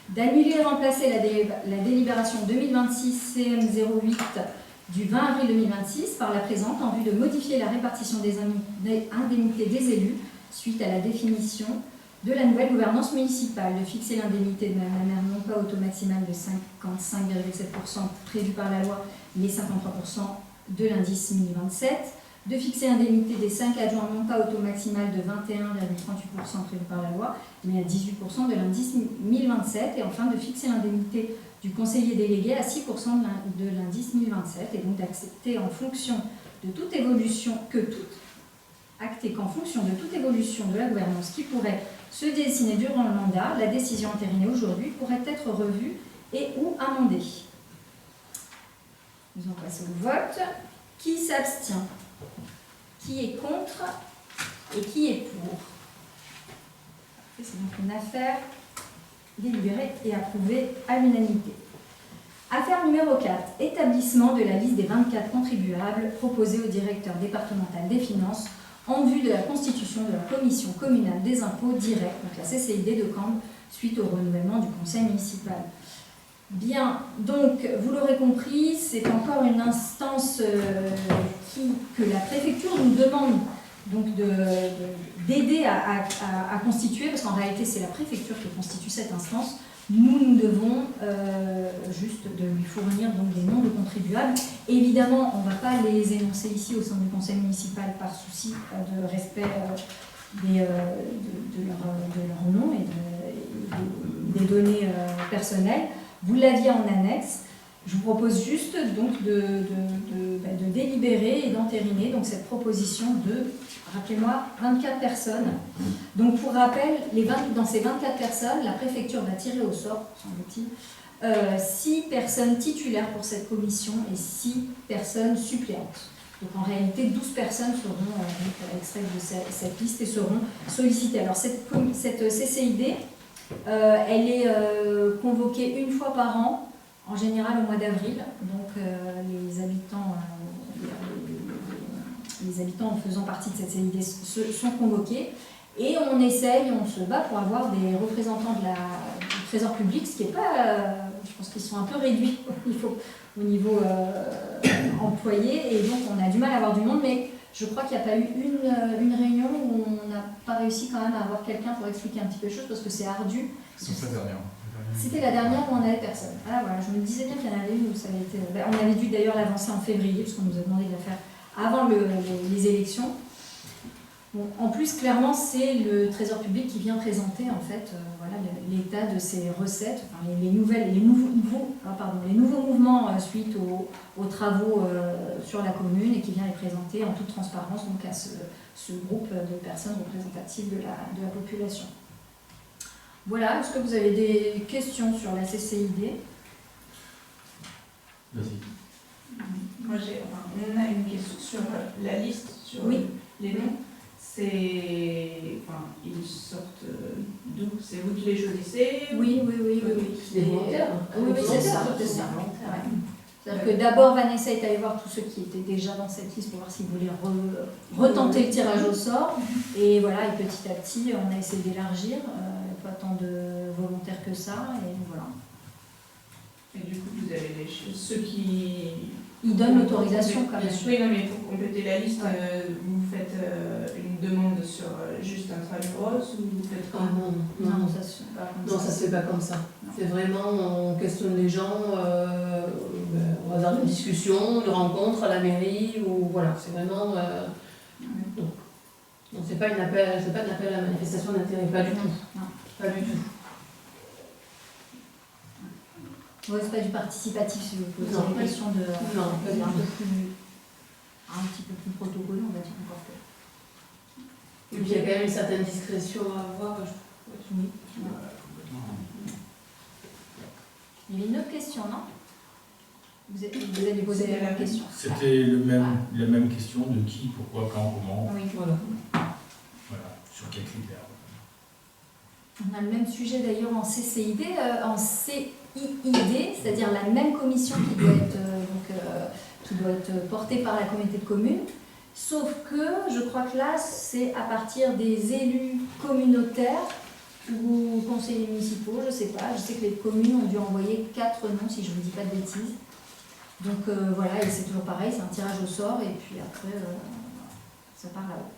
d'annuler et remplacer la délibération 2026 CM08 du 20 avril 2026 par la présente en vue de modifier la répartition des indemnités des élus suite à la définition de la nouvelle gouvernance municipale, de fixer l'indemnité de manière non pas au taux maximal de 55,7% prévu par la loi, mais 53% de l'indice 1027, de fixer l'indemnité des 5 adjoints non pas au taux maximal de 21,38% prévu par la loi, mais à 18% de l'indice 1027, et enfin de fixer l'indemnité du conseiller délégué à 6% de l'indice 1027, et donc d'accepter en fonction de toute évolution, qu'en fonction de toute évolution de la gouvernance qui pourrait se dessiner durant le mandat, la décision entérinée aujourd'hui pourrait être revue et ou amendée. Nous en passons au vote. Qui s'abstient? Qui est contre? Et qui est pour? C'est donc une affaire délibérée et approuvée à l'unanimité. Affaire numéro 4. Établissement de la liste des 24 contribuables proposés au directeur départemental des finances en vue de la constitution de la commission communale des impôts directs, donc la CCID de Cambre, suite au renouvellement du conseil municipal. Bien, donc vous l'aurez compris, c'est encore une instance que la préfecture nous demande donc d'aider à constituer, parce qu'en réalité c'est la préfecture qui constitue cette instance. Nous devons juste de lui fournir donc des noms de contribuables. Évidemment, on ne va pas les énoncer ici au sein du conseil municipal par souci de respect de leur nom et des données personnelles. Vous l'aviez en annexe. Je vous propose juste donc de délibérer et d'entériner donc cette proposition de, rappelez-moi, 24 personnes. Donc pour rappel, dans ces 24 personnes, la préfecture va tirer au sort, semble-t-il, 6 personnes titulaires pour cette commission et 6 personnes suppléantes. Donc en réalité, 12 personnes seront extraites de cette liste et seront sollicitées. Alors cette CCID, elle est convoquée une fois par an, en général au mois d'avril. Donc les habitants en faisant partie de cette CCID sont convoqués. Et on se bat pour avoir des représentants du Trésor public, ce qui n'est pas... je pense qu'ils sont un peu réduits au niveau employé, et donc on a du mal à avoir du monde, mais je crois qu'il n'y a pas eu une réunion où on n'a pas réussi quand même à avoir quelqu'un pour expliquer un petit peu les choses, parce que c'est ardu. C'est la dernière. C'était la dernière où on n'avait personne. Ah, voilà, je me disais bien qu'il y en avait une où ça avait été... On avait dû d'ailleurs l'avancer en février, parce qu'on nous a demandé de la faire avant les élections. Bon, en plus, clairement, c'est le Trésor public qui vient présenter en fait, l'état de ses recettes, enfin, les nouveaux mouvements suite aux travaux sur la commune, et qui vient les présenter en toute transparence donc, à ce groupe de personnes représentatives de la population. Voilà, est-ce que vous avez des questions sur la CCID? Vas-y. Moi, on a une question sur la liste, sur les noms. Ils sortent d'où? C'est vous qui les choisissez? Oui. C'est des volontaires. Oui, c'est ça. C'est-à-dire que d'abord, Vanessa est allée voir tous ceux qui étaient déjà dans cette liste pour voir s'ils voulaient retenter le tirage au sort. Et voilà, et petit à petit, on a essayé d'élargir. Pas tant de volontaires que ça, et voilà. Et du coup, vous avez ceux qui... Ils donnent l'autorisation quand même. Oui, non, mais pour compléter la liste, vous faites une demande sur juste un tramuros ou vous faites quoi? Non, ça se fait pas comme ça. C'est vraiment, on questionne les gens au hasard de discussion, de rencontres à la mairie, ou voilà, c'est vraiment... Donc c'est pas un appel à la manifestation d'intérêt, pas du tout. Non. Pas du tout. Oui, c'est pas du participatif si vous posez Non, une question de non, un petit peu plus protocolaire, on va dire encore que. Et puis il y a quand même une certaine discrétion à avoir. Oui. Il y avait une autre question, non? Vous avez posé la même question. C'était la même question de qui, pourquoi, quand, comment. Oui, Voilà. Voilà, sur quels critères. on a le même sujet d'ailleurs en CCID, c'est-à-dire la même commission qui doit être portée par la communauté de communes. Sauf que je crois que là, c'est à partir des élus communautaires ou conseillers municipaux, je ne sais pas. Je sais que les communes ont dû envoyer 4 noms, si je ne vous dis pas de bêtises. Donc voilà, et c'est toujours pareil, c'est un tirage au sort, et puis après, ça part là-haut.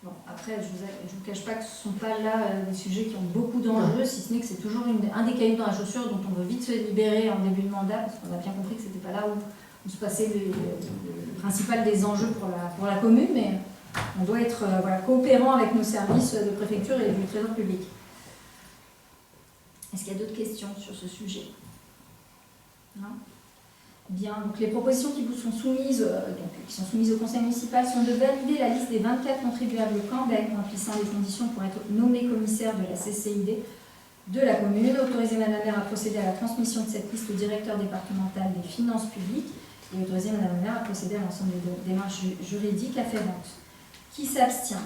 Bon, après, je vous cache pas que ce ne sont pas là des sujets qui ont beaucoup d'enjeux, si ce n'est que c'est toujours un des cailloux dans la chaussure dont on veut vite se libérer en début de mandat, parce qu'on a bien compris que ce n'était pas là où se passait le principal des enjeux pour la commune, mais on doit être coopérant avec nos services de préfecture et du trésor public. Est-ce qu'il y a d'autres questions sur ce sujet? Non? Bien, donc les propositions qui vous sont soumises, au conseil municipal sont de valider la liste des 24 contribuables Cambec remplissant les conditions pour être nommés commissaires de la CCID de la commune, autoriser Madame la maire à procéder à la transmission de cette liste au directeur départemental des finances publiques et autoriser Madame la maire à procéder à l'ensemble des démarches juridiques afférentes. Qui s'abstient?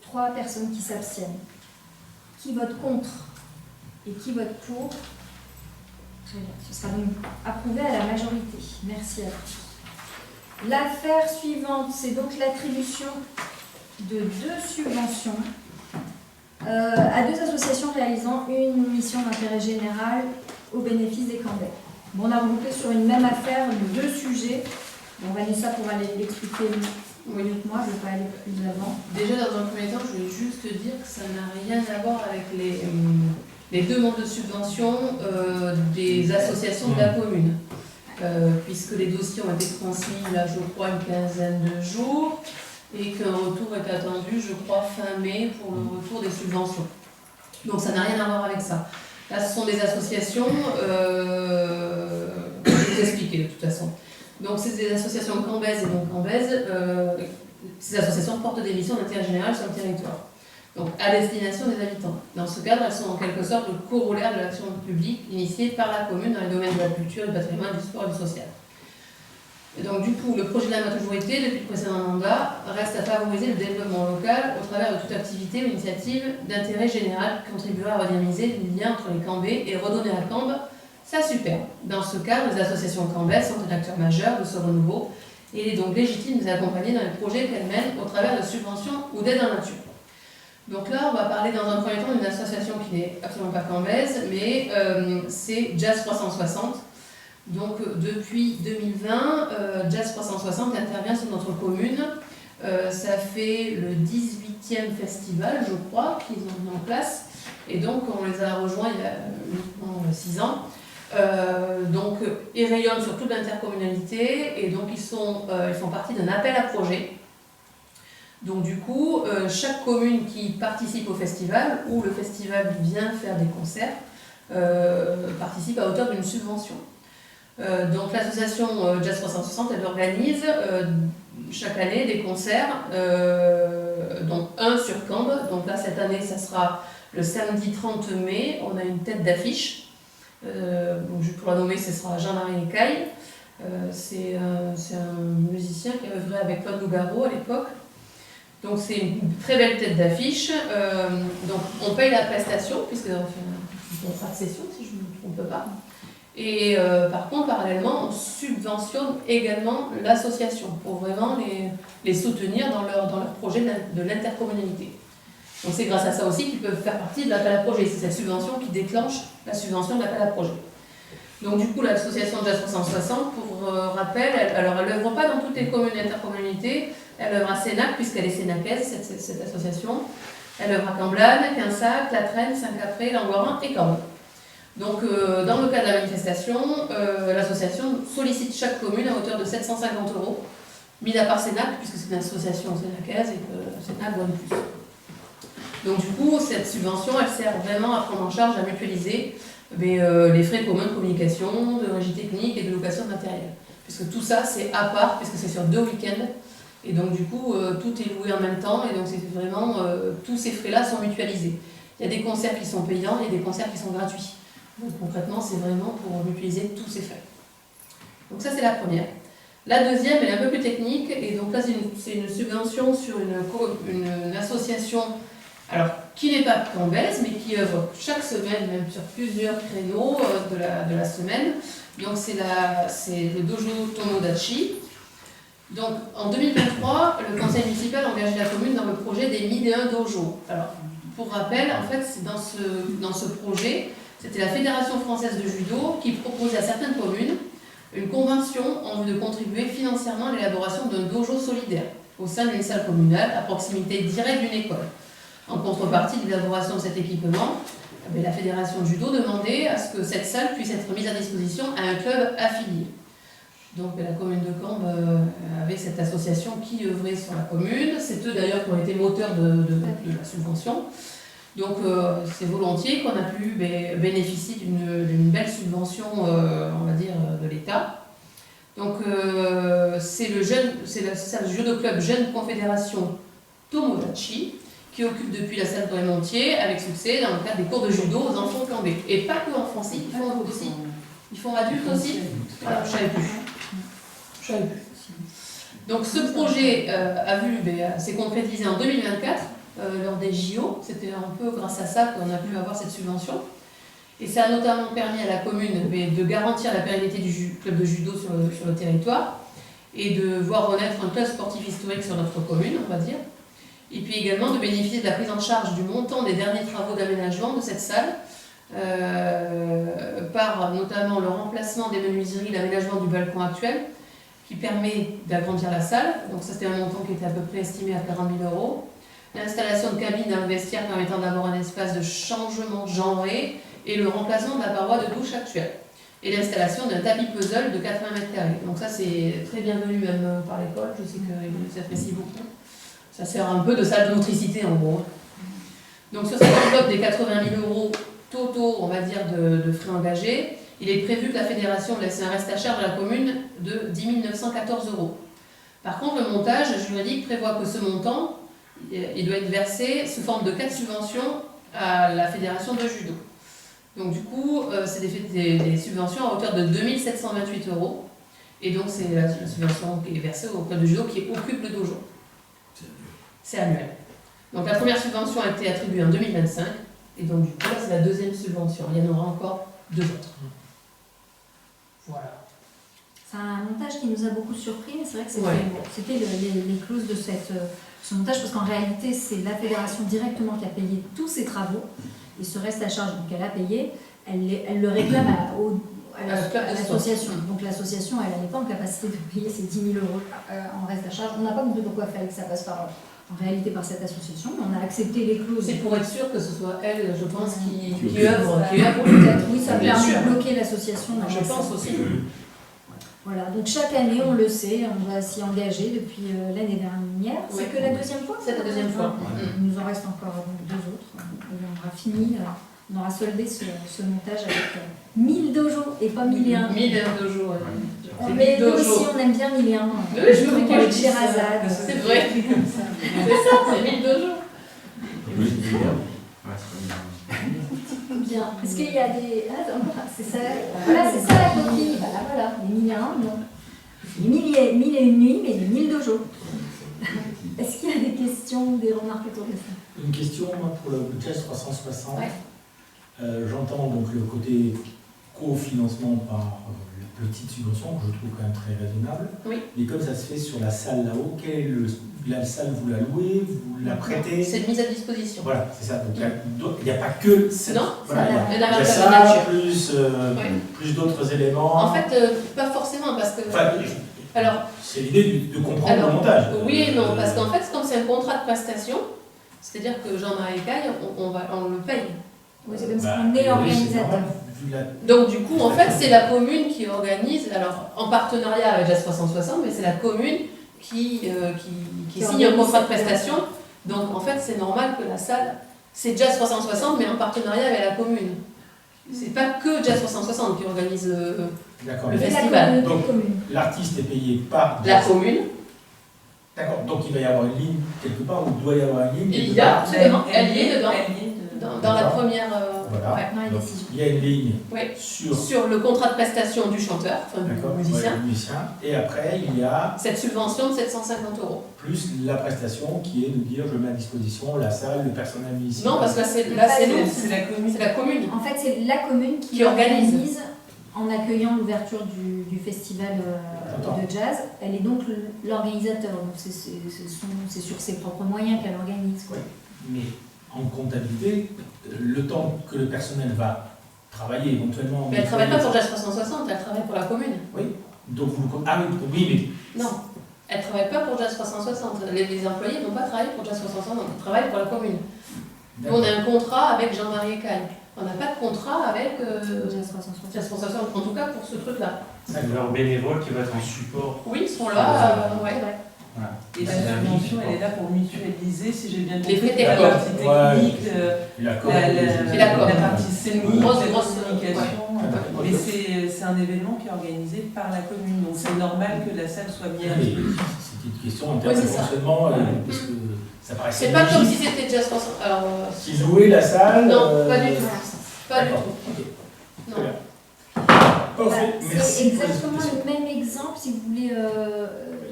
3 personnes qui s'abstiennent. Qui vote contre? Et qui vote pour? Très bien, ce sera donc approuvé à la majorité. Merci à tous. L'affaire suivante, c'est donc l'attribution de 2 subventions à 2 associations réalisant une mission d'intérêt général au bénéfice des Cambec. Bon, on a regroupé sur une même affaire 2 sujets. Bon, Vanessa pourra l'expliquer mieux que moi, je ne vais pas aller plus avant. Déjà, dans un premier temps, je voulais juste dire que ça n'a rien à voir avec les demandes de subvention des associations de la commune, puisque les dossiers ont été transmis, là, je crois, une quinzaine de jours, et qu'un retour est attendu, je crois, fin mai pour le retour des subventions. Donc ça n'a rien à voir avec ça. Là, ce sont des associations, je vais vous expliquer de toute façon. Donc c'est des associations cambaises et non cambaises. Ces associations portent des missions d'intérêt général sur le territoire, donc à destination des habitants. Dans ce cadre, elles sont en quelque sorte le corollaire de l'action publique initiée par la commune dans les domaines de la culture, du patrimoine, du sport et du social. Et donc du coup, le projet de la loi a toujours été, depuis le précédent mandat, reste à favoriser le développement local au travers de toute activité ou initiative d'intérêt général qui contribuera à redynamiser le lien entre les Cambais et redonner à Cambre sa superbe. Dans ce cadre, les associations cambaises sont un acteur majeur de ce renouveau et il est donc légitime de les accompagner dans les projets qu'elles mènent au travers de subventions ou d'aides en nature. Donc là, on va parler dans un premier temps d'une association qui n'est absolument pas cambaise, mais c'est Jazz 360. Donc depuis 2020, Jazz 360 intervient sur notre commune. Ça fait le 18e festival, je crois, qu'ils ont mis en place. Et donc on les a rejoints il y a uniquement 6 ans. Donc ils rayonnent sur toute l'intercommunalité et donc ils font partie d'un appel à projet. Donc du coup, chaque commune qui participe au festival ou le festival vient faire des concerts participe à hauteur d'une subvention. Donc l'association Jazz 360, elle organise chaque année des concerts, donc un sur Cambre. Donc là cette année ça sera le samedi 30 mai, on a une tête d'affiche. Pour la nommer, ce sera Jean-Marie Caille. C'est un musicien qui a œuvré avec Claude Nougaro à l'époque. Donc c'est une très belle tête d'affiche. Donc on paye la prestation, puisque on fait pas de session, si je ne me trompe pas. Et par contre, parallèlement, on subventionne également l'association pour vraiment les soutenir dans leur projet de l'intercommunalité. Donc c'est grâce à ça aussi qu'ils peuvent faire partie de l'appel à projet. C'est cette subvention qui déclenche la subvention de l'appel à projet. Donc du coup, l'association Jazz 360, pour rappel, elle n'œuvre pas dans toutes les communes et intercommunalités. Elle œuvre à Sénac, puisqu'elle est sénacaise, cette association. Elle œuvre à Camblane, Quinsac, La Traîne, Saint-Capré, Langorin et Cambre. Donc dans le cadre de la manifestation, l'association sollicite chaque commune à hauteur de 750 €, mis à part Sénac, puisque c'est une association sénacaise et que Sénac donne plus. Donc du coup, cette subvention, elle sert vraiment à prendre en charge, à mutualiser les frais communs de communication, de régie technique et de location de matériel. puisque tout ça c'est à part, puisque c'est sur 2 week-ends. Et donc du coup, tout est loué en même temps, et donc c'est vraiment, tous ces frais-là sont mutualisés. Il y a des concerts qui sont payants et des concerts qui sont gratuits. Donc concrètement, c'est vraiment pour mutualiser tous ces frais. Donc ça, c'est la première. La deuxième, elle est un peu plus technique, et donc là, c'est une subvention sur une association, alors qui n'est pas cambaise, mais qui œuvre chaque semaine, même sur plusieurs créneaux de la semaine. Donc c'est le dojo Tomodachi. Donc en 2023, le conseil municipal a engagé la commune dans le projet des 1001 dojos. Alors pour rappel, en fait, dans ce projet, c'était la Fédération française de judo qui proposait à certaines communes une convention en vue de contribuer financièrement à l'élaboration d'un dojo solidaire au sein d'une salle communale à proximité directe d'une école. En contrepartie de l'élaboration de cet équipement, la Fédération de judo demandait à ce que cette salle puisse être mise à disposition à un club affilié. Donc la commune de Cambes avait cette association qui œuvrait sur la commune. C'est eux d'ailleurs qui ont été moteurs de la subvention. Donc c'est volontiers qu'on a pu bénéficier d'une belle subvention, on va dire, de l'État. Donc c'est le judo club Jeune Confédération Tomodachi qui occupe depuis la salle de Montier avec succès dans le cadre des cours de judo aux enfants cambais. Et pas que en français, ils font aussi. Ils font adultes aussi. Alors, je ne savais plus. Donc ce projet s'est concrétisé en 2024 lors des JO. C'était un peu grâce à ça qu'on a pu avoir cette subvention. Et ça a notamment permis à la commune de garantir la pérennité du club de judo sur le territoire et de voir renaître un club sportif historique sur notre commune, on va dire. Et puis également de bénéficier de la prise en charge du montant des derniers travaux d'aménagement de cette salle, par notamment le remplacement des menuiseries, l'aménagement du balcon actuel, qui permet d'agrandir la salle. Donc ça, c'était un montant qui était à peu près estimé à 40 000 €. L'installation de cabines dans le vestiaire permettant d'avoir un espace de changement genré et le remplacement de la paroi de douche actuelle. Et l'installation d'un tapis puzzle de 80 m². Donc ça, c'est très bienvenu même par l'école. Je sais qu'ils s'apprécient beaucoup. Ça sert un peu de salle de motricité en gros. Donc sur cette enveloppe des 80 000 € totaux, on va dire, de frais engagés, il est prévu que la fédération laisse un reste à charge à la commune de 10 914 €. Par contre, le montage juridique prévoit que ce montant, il doit être versé sous forme de 4 subventions à la fédération de judo. Donc du coup, c'est des subventions à hauteur de 2 728 €. Et donc c'est la subvention qui est versée au club de judo qui occupe le dojo. C'est annuel. Donc la première subvention a été attribuée en 2025. Et donc du coup, là, c'est la deuxième subvention. Il y en aura encore 2 autres. Voilà. C'est un montage qui nous a beaucoup surpris, mais c'est vrai que c'était les clauses de ce montage, parce qu'en réalité, c'est la fédération directement qui a payé tous ces travaux, et ce reste à charge, donc elle a payé, elle le réclame à l'association. Donc l'association, elle n'est pas en capacité de payer ces 10 000 € en reste à charge. On n'a pas compris pourquoi il fallait que ça passe en réalité par cette association, mais on a accepté les clauses. C'est pour être sûr que ce soit elle, je pense, qui œuvre. Peut-être, oui, ça permet de bloquer l'association. Je pense aussi. Voilà, donc chaque année, on le sait, on va s'y engager depuis l'année dernière. C'est que la deuxième fois. C'est la deuxième fois. Il nous en reste encore 2 autres. On aura fini, on aura soldé ce montage avec 1000 dojos et pas 1001. 1001 dojos, mais nous aussi, on aime bien 1001. Oui, je veux qu'on le dise. C'est vrai. C'est ça, c'est 1000 dojos. Bien. Est-ce qu'il y a des... c'est ça, voilà, c'est ça la copie. Voilà, les 1001, non. Les 1000 et une nuits, mais les 1000 dojos. Est-ce qu'il y a des questions, des remarques autour de ça? Une question, moi, pour le Jazz 360. Ouais. J'entends donc le côté cofinancement par petite subvention, que je trouve quand même très raisonnable. Oui. Mais comme ça se fait sur la salle là-haut, la salle, vous la louez, vous la prêtez? C'est mise à disposition. Voilà, c'est ça. Donc il n'y a pas que ça. Non, voilà, il y a ça, plus d'autres éléments. En fait, pas forcément, parce que... alors, c'est l'idée de comprendre le montage. Oui et non, parce qu'en fait, comme c'est un contrat de prestation, c'est-à-dire que Jean-Marie Caille, on le paye. Oui, c'est comme ça qu'on est organisateur. Donc du coup, en fait, c'est la commune qui organise, alors en partenariat avec Jazz 360, mais c'est la commune qui signe un contrat de prestation. Donc en fait, c'est normal que la salle, c'est Jazz 360, mais en partenariat avec la commune. C'est pas que Jazz 360 qui organise D'accord. le Et la festival. communauté Donc, commune. l'artiste est payé par La commune. D'accord, donc il va y avoir une ligne quelque part, ou il doit y avoir une ligne. Il quelque y a part. absolument, elle y est dedans, Elle y est dedans. dans la D'accord. première. Voilà. Ouais. Dans les Donc, décisions. il y a une ligne Oui. sur Sur le contrat de prestation du chanteur, enfin du d'accord, musicien, ouais, le musicien, et après il y a cette subvention de 750 €. plus la prestation qui est de dire je mets à disposition la salle, le personnel municipal. Non, parce que là c'est nous, C'est la commune. c'est la commune. En fait, c'est la commune Qui organise. en accueillant l'ouverture du festival J'entends. de jazz. Elle est donc l'organisateur. Donc c'est sur ses propres moyens qu'elle organise, quoi. Mais en comptabilité, le temps que le personnel va travailler éventuellement. Mais elle ne travaille pas pour Jazz 360, elle travaille pour la commune. Donc vous ah oui, Non, elle ne travaille pas pour Jazz 360. Les employés n'ont pas travaillé pour Jazz 360, ils travaillent pour la commune. mais Nous, on a un contrat avec Jean-Marie Caille. On n'a pas de contrat avec Jazz 360. Jazz 360, en tout cas pour ce truc-là. C'est leur bénévole qui va être en support. Oui, ils seront là, C'est ouais. vrai. Voilà. Et la subvention, elle est là pour mutualiser, si j'ai bien Les compris, frais la techniques. partie Ouais. technique, et la Et la com. la partie scénique, Grosse, la grosse, communication. ouais. Mais c'est un événement qui est organisé par la commune, donc c'est normal que la salle soit mise à disposition. C'est une question en termes Oui, de c'est ça. fonctionnement, parce que ça paraît C'est pas comme si c'était Jazz 360. Alors, Si louer la salle. non, pas du tout. Pas du D'accord, tout. ok. Non. Très bien. Voilà, Parfait, c'est merci. pour exactement l'explication. le même exemple, si vous voulez,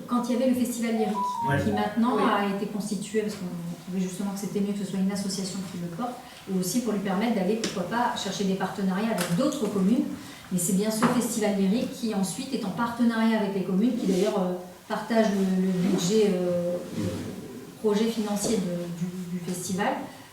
quand il y avait le festival lyrique, Ouais. qui maintenant Oui. a été constitué, parce qu'on trouvait justement que c'était mieux que ce soit une association qui le porte, et aussi pour lui permettre d'aller, pourquoi pas, chercher des partenariats avec d'autres communes. Mais c'est bien ce festival lyrique qui ensuite est en partenariat avec les communes, qui d'ailleurs partagent le budget, projet financier du festival.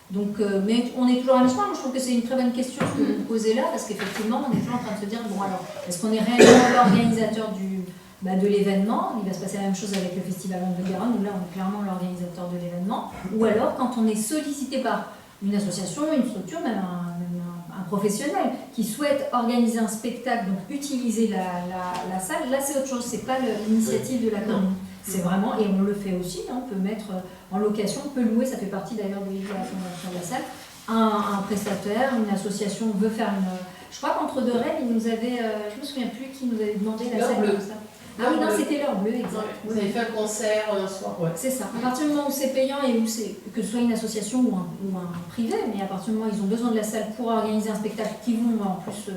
Donc, mais on est toujours à l'espoir. Moi, je trouve que c'est une très bonne question ce que vous posez là, parce qu'effectivement, on est toujours en train de se dire, bon alors, est-ce qu'on est réellement l'organisateur de l'événement? Il va se passer la même chose avec le Festival Anne-de-Garonne, où là, on est clairement l'organisateur de l'événement. Ou alors, quand on est sollicité par une association, une structure, même un professionnel qui souhaite organiser un spectacle, donc utiliser la salle, là, c'est autre chose. C'est pas l'initiative de la commune. C'est vraiment, et on le fait aussi, hein, on peut mettre en location, on peut louer, ça fait partie d'ailleurs de la fondation de la salle, un prestataire, une association veut faire une... Je crois qu'entre deux rêves, ils nous avaient, je me souviens plus qui nous avait demandé la L'heure salle bleue. comme ça. Ah oui, non, c'était l'heure bleue, exact. Vous avez fait un concert un soir. Ouais, c'est ça. À partir du moment où c'est payant et où c'est, que ce soit une association ou un privé, mais à partir du moment où ils ont besoin de la salle pour organiser un spectacle qui vont en plus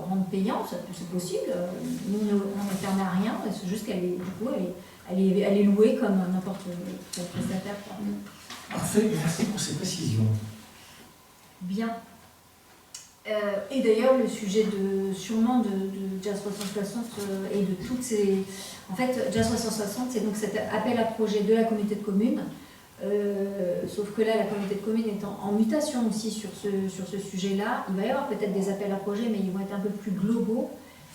rendre payant, c'est possible. Nous, on n'est fermé à rien, c'est juste qu'elle est, du coup, elle est louée comme n'importe quel prestataire, quoi. Parfait, merci pour ces précisions. Bien. Et d'ailleurs, le sujet sûrement de Jazz 360 et de toutes ces... En fait, Jazz 360, c'est donc cet appel à projet de la communauté de communes. Sauf que là, la communauté de communes est en mutation aussi sur ce sujet-là. Il va y avoir peut-être des appels à projets, mais ils vont être un peu plus globaux.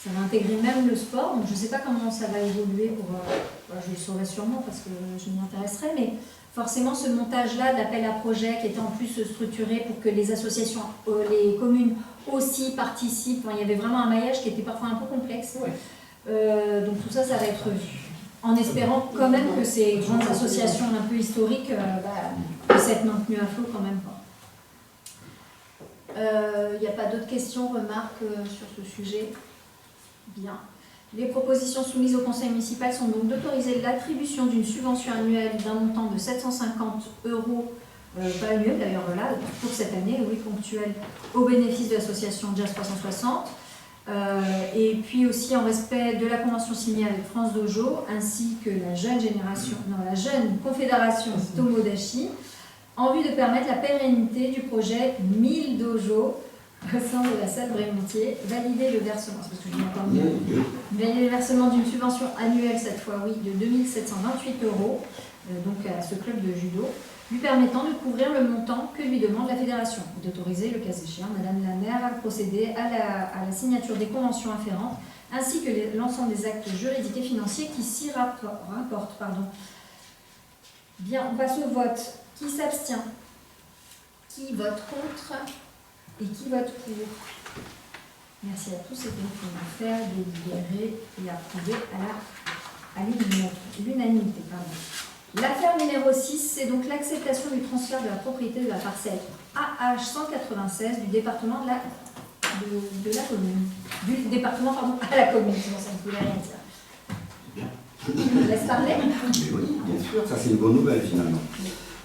Ça va intégrer même le sport. Donc, je ne sais pas comment ça va évoluer. Je le saurai sûrement parce que je m'y intéresserai. Mais forcément, ce montage-là d'appel à projet qui était en plus structuré pour que les associations, les communes aussi participent. Il y avait vraiment un maillage qui était parfois un peu complexe. Oui. Donc tout ça, ça va être vu. En espérant quand même que ces grandes associations un peu historiques puissent être maintenues à flot quand même. Il n'y a pas d'autres questions, remarques sur ce sujet? Bien. Les propositions soumises au conseil municipal sont donc d'autoriser l'attribution d'une subvention annuelle d'un montant de 750 €, pas annuel d'ailleurs, là, pour cette année, oui, ponctuelle, au bénéfice de l'association Jazz 360. Et puis aussi en respect de la convention signée avec France Dojo, ainsi que la jeune confédération Tomodachi, en vue de permettre la pérennité du projet 1000 Dojo au sein de la salle Brémontier, valider le versement, c'est parce que je m'entends mieux, valider le versement d'une subvention annuelle, cette fois oui, de 2728 €, donc à ce club de judo, lui permettant de couvrir le montant que lui demande la fédération, d'autoriser, le cas échéant, Madame Lanner à procéder à la signature des conventions afférentes, ainsi que l'ensemble des actes juridiques et financiers qui s'y rapportent. Bien, on passe au vote. Qui s'abstient? Qui vote contre? Et qui vote pour? Merci à tous et donc on va faire délibérer et approuver à l'unanimité. L'affaire numéro 6, c'est donc l'acceptation du transfert de la propriété de la parcelle AH 196 du département de la de la commune. Du département, pardon, à la commune, sinon ça ne voulait rien dire. Je vous laisse parler. Mais oui, bien sûr, ça c'est une bonne nouvelle finalement.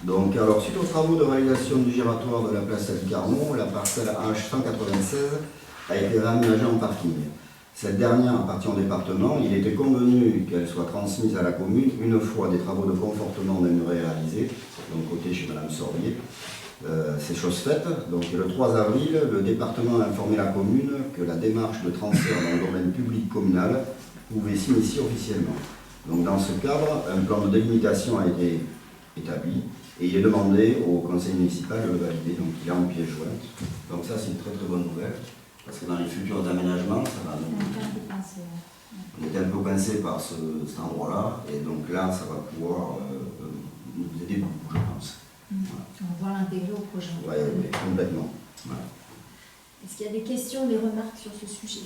Donc, alors, suite aux travaux de réalisation du giratoire de la place Saint-Carmont, la parcelle H196 a été réaménagée en parking. Cette dernière appartient au département. Il était convenu qu'elle soit transmise à la commune une fois des travaux de confortement d'un mur réalisés, donc côté chez Madame Sorbier. C'est chose faite. Donc, le 3 avril, le département a informé la commune que la démarche de transfert dans le domaine public communal pouvait s'initier officiellement. Donc, dans ce cadre, un plan de délimitation a été établi et il est demandé au conseil municipal de le valider. Donc, il est en pièce jointe. Donc, ça, c'est une très très bonne nouvelle parce que dans les futurs aménagements, ça va nous... On était un peu coincé par cet endroit-là et donc là, ça va pouvoir nous aider beaucoup, je pense. Voilà. On va l'intégrer au projet. Oui, complètement. Voilà. Est-ce qu'il y a des questions, des remarques sur ce sujet?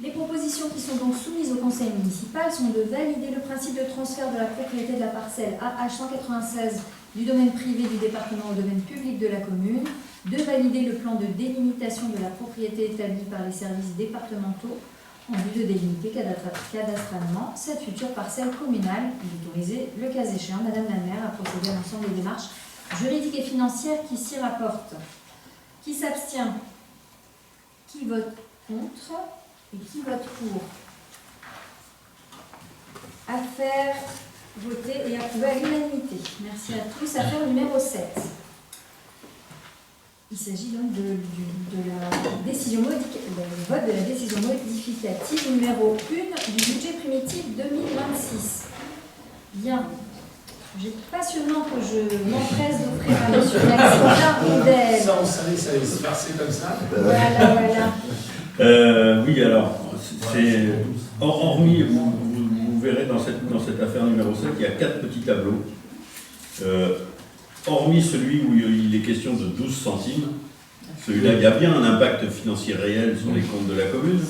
Les propositions qui sont donc soumises au conseil municipal sont de valider le principe de transfert de la propriété de la parcelle AH196 du domaine privé du département au domaine public de la commune, de valider le plan de délimitation de la propriété établi par les services départementaux en vue de délimiter cadastralement cette future parcelle communale, d'autoriser, le cas échéant, Madame la maire à procéder à l'ensemble des démarches juridiques et financières qui s'y rapportent. Qui s'abstient? Qui vote contre? Et qui vote pour? Affaire votée et approuvée à l'unanimité. Merci à tous. Affaire numéro 7. Il s'agit donc de la décision vote de la décision modificative numéro 1 du budget primitif 2026. Bien. Sujet passionnant que je m'empresse d'offrir à M. Maxime Rondel. Ça, on savait que ça allait se passer comme ça. Voilà. Oui, alors, c'est hormis, vous verrez dans cette affaire numéro 7, il y a 4 petits tableaux. Hormis celui où il est question de 12 centimes, celui-là, il y a bien un impact financier réel sur les comptes de la commune.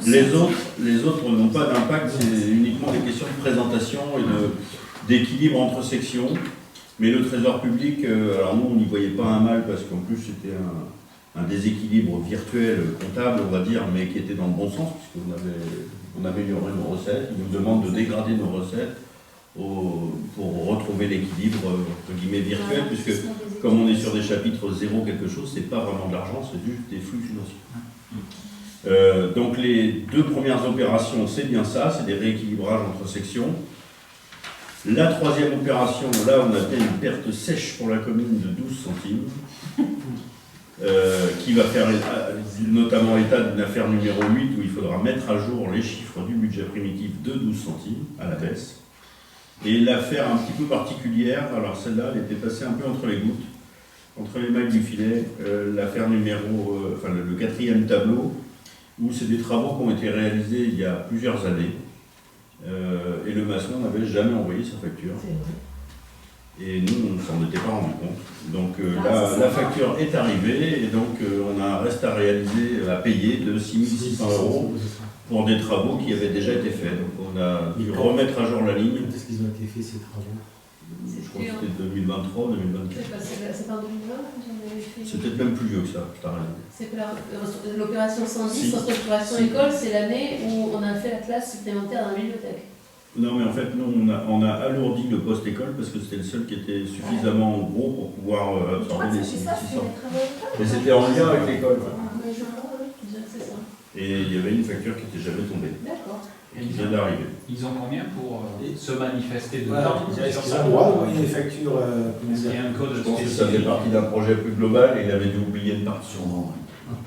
Les autres n'ont pas d'impact, c'est uniquement des questions de présentation et d'équilibre entre sections. Mais le trésor public, alors nous, on n'y voyait pas un mal parce qu'en plus, c'était un déséquilibre virtuel, comptable, on va dire, mais qui était dans le bon sens, puisqu'on améliorait nos recettes. Il nous demande de dégrader nos recettes pour retrouver l'équilibre, entre guillemets, virtuel, puisque comme on est sur des chapitres 0 quelque chose, c'est pas vraiment de l'argent, c'est juste des flux financiers. Donc les 2 premières opérations, c'est bien ça, c'est des rééquilibrages entre sections. La 3e opération, là, on a fait une perte sèche pour la commune de 12 centimes. Qui va faire notamment état d'une affaire numéro 8 où il faudra mettre à jour les chiffres du budget primitif de 12 centimes à la baisse. Et l'affaire un petit peu particulière, alors celle-là, elle était passée un peu entre les gouttes, entre les mailles du filet, l'affaire numéro, le 4e tableau, où c'est des travaux qui ont été réalisés il y a plusieurs années, et le maçon n'avait jamais envoyé sa facture. Et nous, on ne s'en était pas rendu compte. Donc la facture est arrivée et donc on a un reste à réaliser, à payer de 6 600 € pour des travaux qui avaient déjà été faits. Donc on a dû remettre à jour la ligne. Quand est-ce qu'ils ont été faits ces travaux? Je crois que c'était 2023 ou 2024. C'est pas en 2020 que j'en avais fait. C'est peut-être même plus vieux que ça, t'as raison. C'est l'opération 110, restructuration école, c'est l'année où on a fait la classe supplémentaire dans la bibliothèque. Non, mais en fait, nous, on a alourdi le poste-école parce que c'était le seul qui était suffisamment gros pour pouvoir absorber les 600. Mais c'était en lien avec l'école. Et il y avait une facture qui n'était jamais tombée. D'accord. Et qui vient d'arriver. Ils ont combien pour se manifester de Voilà, temps est-ce qu'ils ont le droit d'envoyer des factures Est-ce qu'il y a un code Je pense que ça fait partie d'un projet plus global et il avait dû oublier une partie.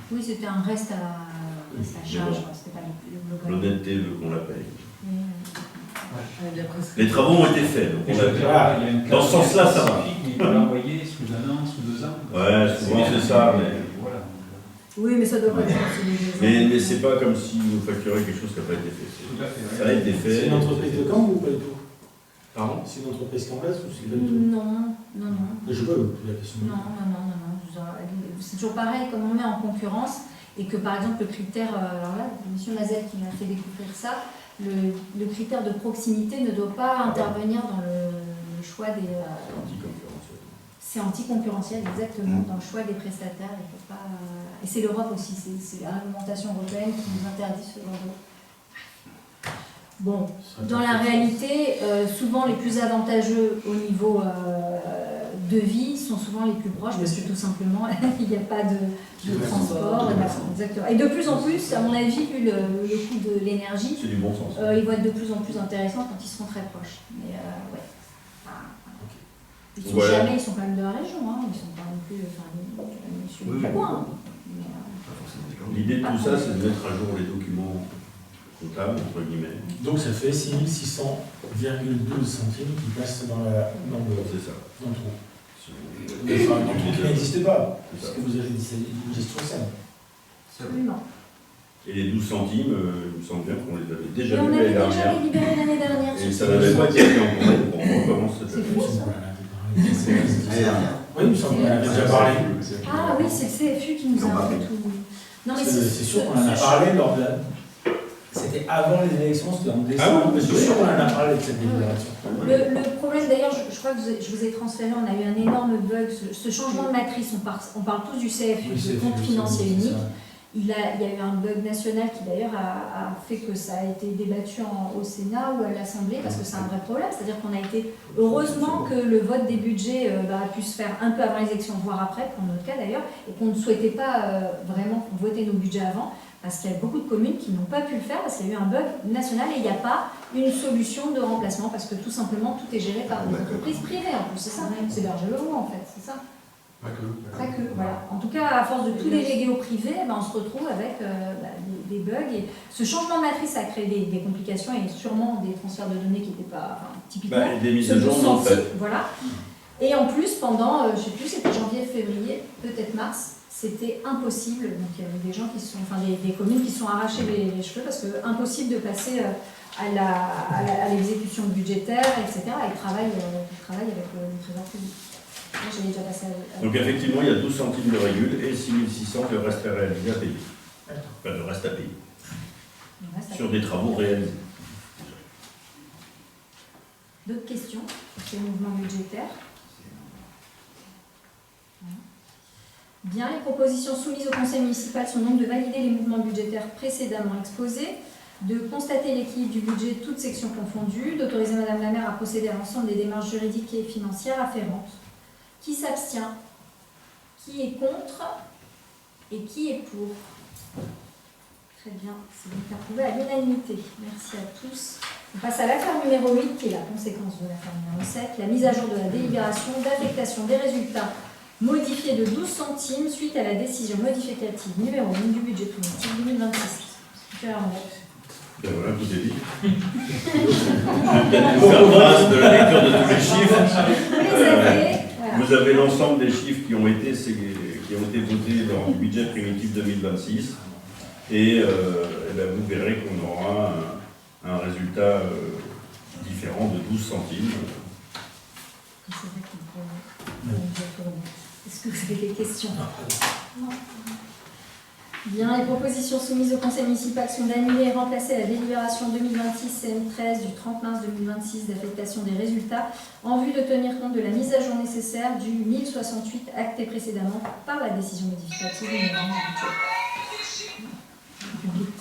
Oui, c'était un reste à charge, c'était pas le global. L'honnêteté veut qu'on la paye. Les Les travaux ont été faits, donc on a... Dans ce sens-là, ça va. Il peut l'envoyer sous 1 an, sous 2 ans. Ouais, souvent c'est ça, mais... Voilà. Oui, mais ça doit pas être Mais c'est pas comme si nous facturions quelque chose qui n'a pas été fait. Tout à fait. Ça a été fait. C'est une entreprise de Caen ou pas du tout? Pardon? C'est une entreprise campbelle ou c'est pas du tout? Non. Je peux vous poser la question. Non. C'est toujours pareil, comme on met en concurrence, et que par exemple le critère, alors là, M. Mazel qui m'a fait découvrir ça, le critère de proximité ne doit pas intervenir dans le choix des... C'est anticoncurrentiel, exactement, dans le choix des prestataires. Il faut pas... Et c'est l'Europe aussi, c'est la réglementation européenne qui nous interdit ce genre de... Bon, dans la réalité, souvent les plus avantageux au niveau de vie sont souvent les plus proches, parce que tout simplement, il n'y a pas de transport. Exactement. Et de plus en plus, à mon avis, vu le coût de l'énergie, c'est du bon sens. Ils vont être de plus en plus intéressants quand ils seront très proches. Mais ouais. Ils sont jamais, ils sont quand même de la région, hein. Ils sont pas non plus sur le coin. L'idée de tout ça, c'est de mettre à jour les documents comptables, entre guillemets. Donc ça fait 6600,12 centimes qui passent dans l'enveloppe. C'est ça. Dans le trou. Enfin, un truc qui n'existe pas, parce que vous avez dit c'est une gestion simple. Absolument. Et les 12 centimes, il me semble bien qu'on les avait déjà Et on avait libérés déjà les libérés l'année dernière. Et ça n'avait pas été fait en compte. On recommence cette C'est fou ça. Oui, il me semble qu'on en avait déjà parlé. Ah oui, c'est le CFU qui nous a un peu tout. Non, mais C'est sûr qu'on en a parlé lors de la. C'était avant les élections, c'était en décembre. Je suis sûr qu'on en a parlé de cette délibération. Le problème, d'ailleurs, je crois que je vous ai transféré, on a eu un énorme bug. Ce changement de matrice, on parle tous du CFU, du compte financier unique. Il y a eu un bug national qui d'ailleurs a fait que ça a été débattu au Sénat ou à l'Assemblée, parce que c'est un vrai problème. C'est-à-dire qu'on a été, heureusement que le vote des budgets a pu se faire un peu avant les élections, voire après, pour notre cas d'ailleurs, et qu'on ne souhaitait pas vraiment voter nos budgets avant, parce qu'il y a beaucoup de communes qui n'ont pas pu le faire, parce qu'il y a eu un bug national et il n'y a pas une solution de remplacement, parce que tout simplement tout est géré par des entreprises privées en plus, c'est ça, c'est Berger-Leroux en fait, c'est ça. Pas que, voilà. En tout cas, à force de tout déléguer au privé, on se retrouve avec des bugs. Et ce changement de matrice a créé des complications et sûrement des transferts de données qui n'étaient pas typiquement. Des mises à jour non faites. Voilà. Et en plus, pendant, je ne sais plus, c'était janvier, février, peut-être mars, c'était impossible. Donc il y avait des gens qui sont, des communes qui sont arrachées les cheveux parce que impossible de passer à l'exécution budgétaire, etc. Et travail avec le trésor public. Déjà passé Donc effectivement, il y a 12 centimes de régule et 6600 le reste à réaliser à payer. Enfin, le reste à payer. Sur des travaux réalisés. D'autres questions sur ces mouvements budgétaires? Bien, les propositions soumises au conseil municipal sont donc de valider les mouvements budgétaires précédemment exposés, de constater l'équilibre du budget, toutes sections confondues, d'autoriser Madame la maire à procéder à l'ensemble des démarches juridiques et financières afférentes. Qui s'abstient? Qui est contre? Et qui est pour? Très bien, c'est donc approuvé à l'unanimité. Merci à tous. On passe à l'affaire numéro 8, qui est la conséquence de l'affaire numéro 7, la mise à jour de la délibération d'affectation des résultats modifiés de 12 centimes suite à la décision modificative numéro 1 du budget primitif 2026. Ben voilà, tout est dit. Peut-être vous faire grâce de la lecture de tous les chiffres. Vous avez l'ensemble des chiffres qui ont été votés dans le budget primitif 2026 et vous verrez qu'on aura un résultat différent de 12 centimes. Est-ce que vous avez des questions? Non. Bien, les propositions soumises au conseil municipal sont d'annuler et remplacer la délibération 2026 CM13 du 30 mars 2026 d'affectation des résultats en vue de tenir compte de la mise à jour nécessaire du 1068 acté précédemment par la décision modificative du budget.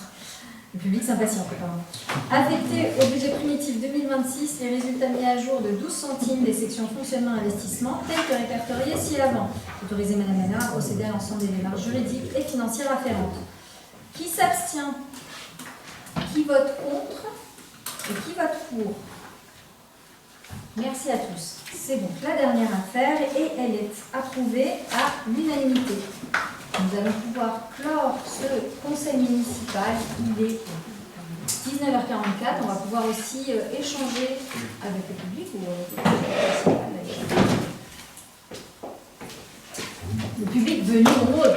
Le public s'impatiente, pardon. Affecter au budget primitif 2026 les résultats mis à jour de 12 centimes des sections fonctionnement et investissement tels que répertoriés ci-avant. Autoriser Madame la maire à procéder à l'ensemble des démarches juridiques et financières afférentes. Qui s'abstient? Qui vote contre? Et qui vote pour? Merci à tous. C'est donc la dernière affaire et elle est approuvée à l'unanimité. Nous allons pouvoir clore ce conseil municipal. Il est 19h44. On va pouvoir aussi échanger avec le public ou le public venu nombreux.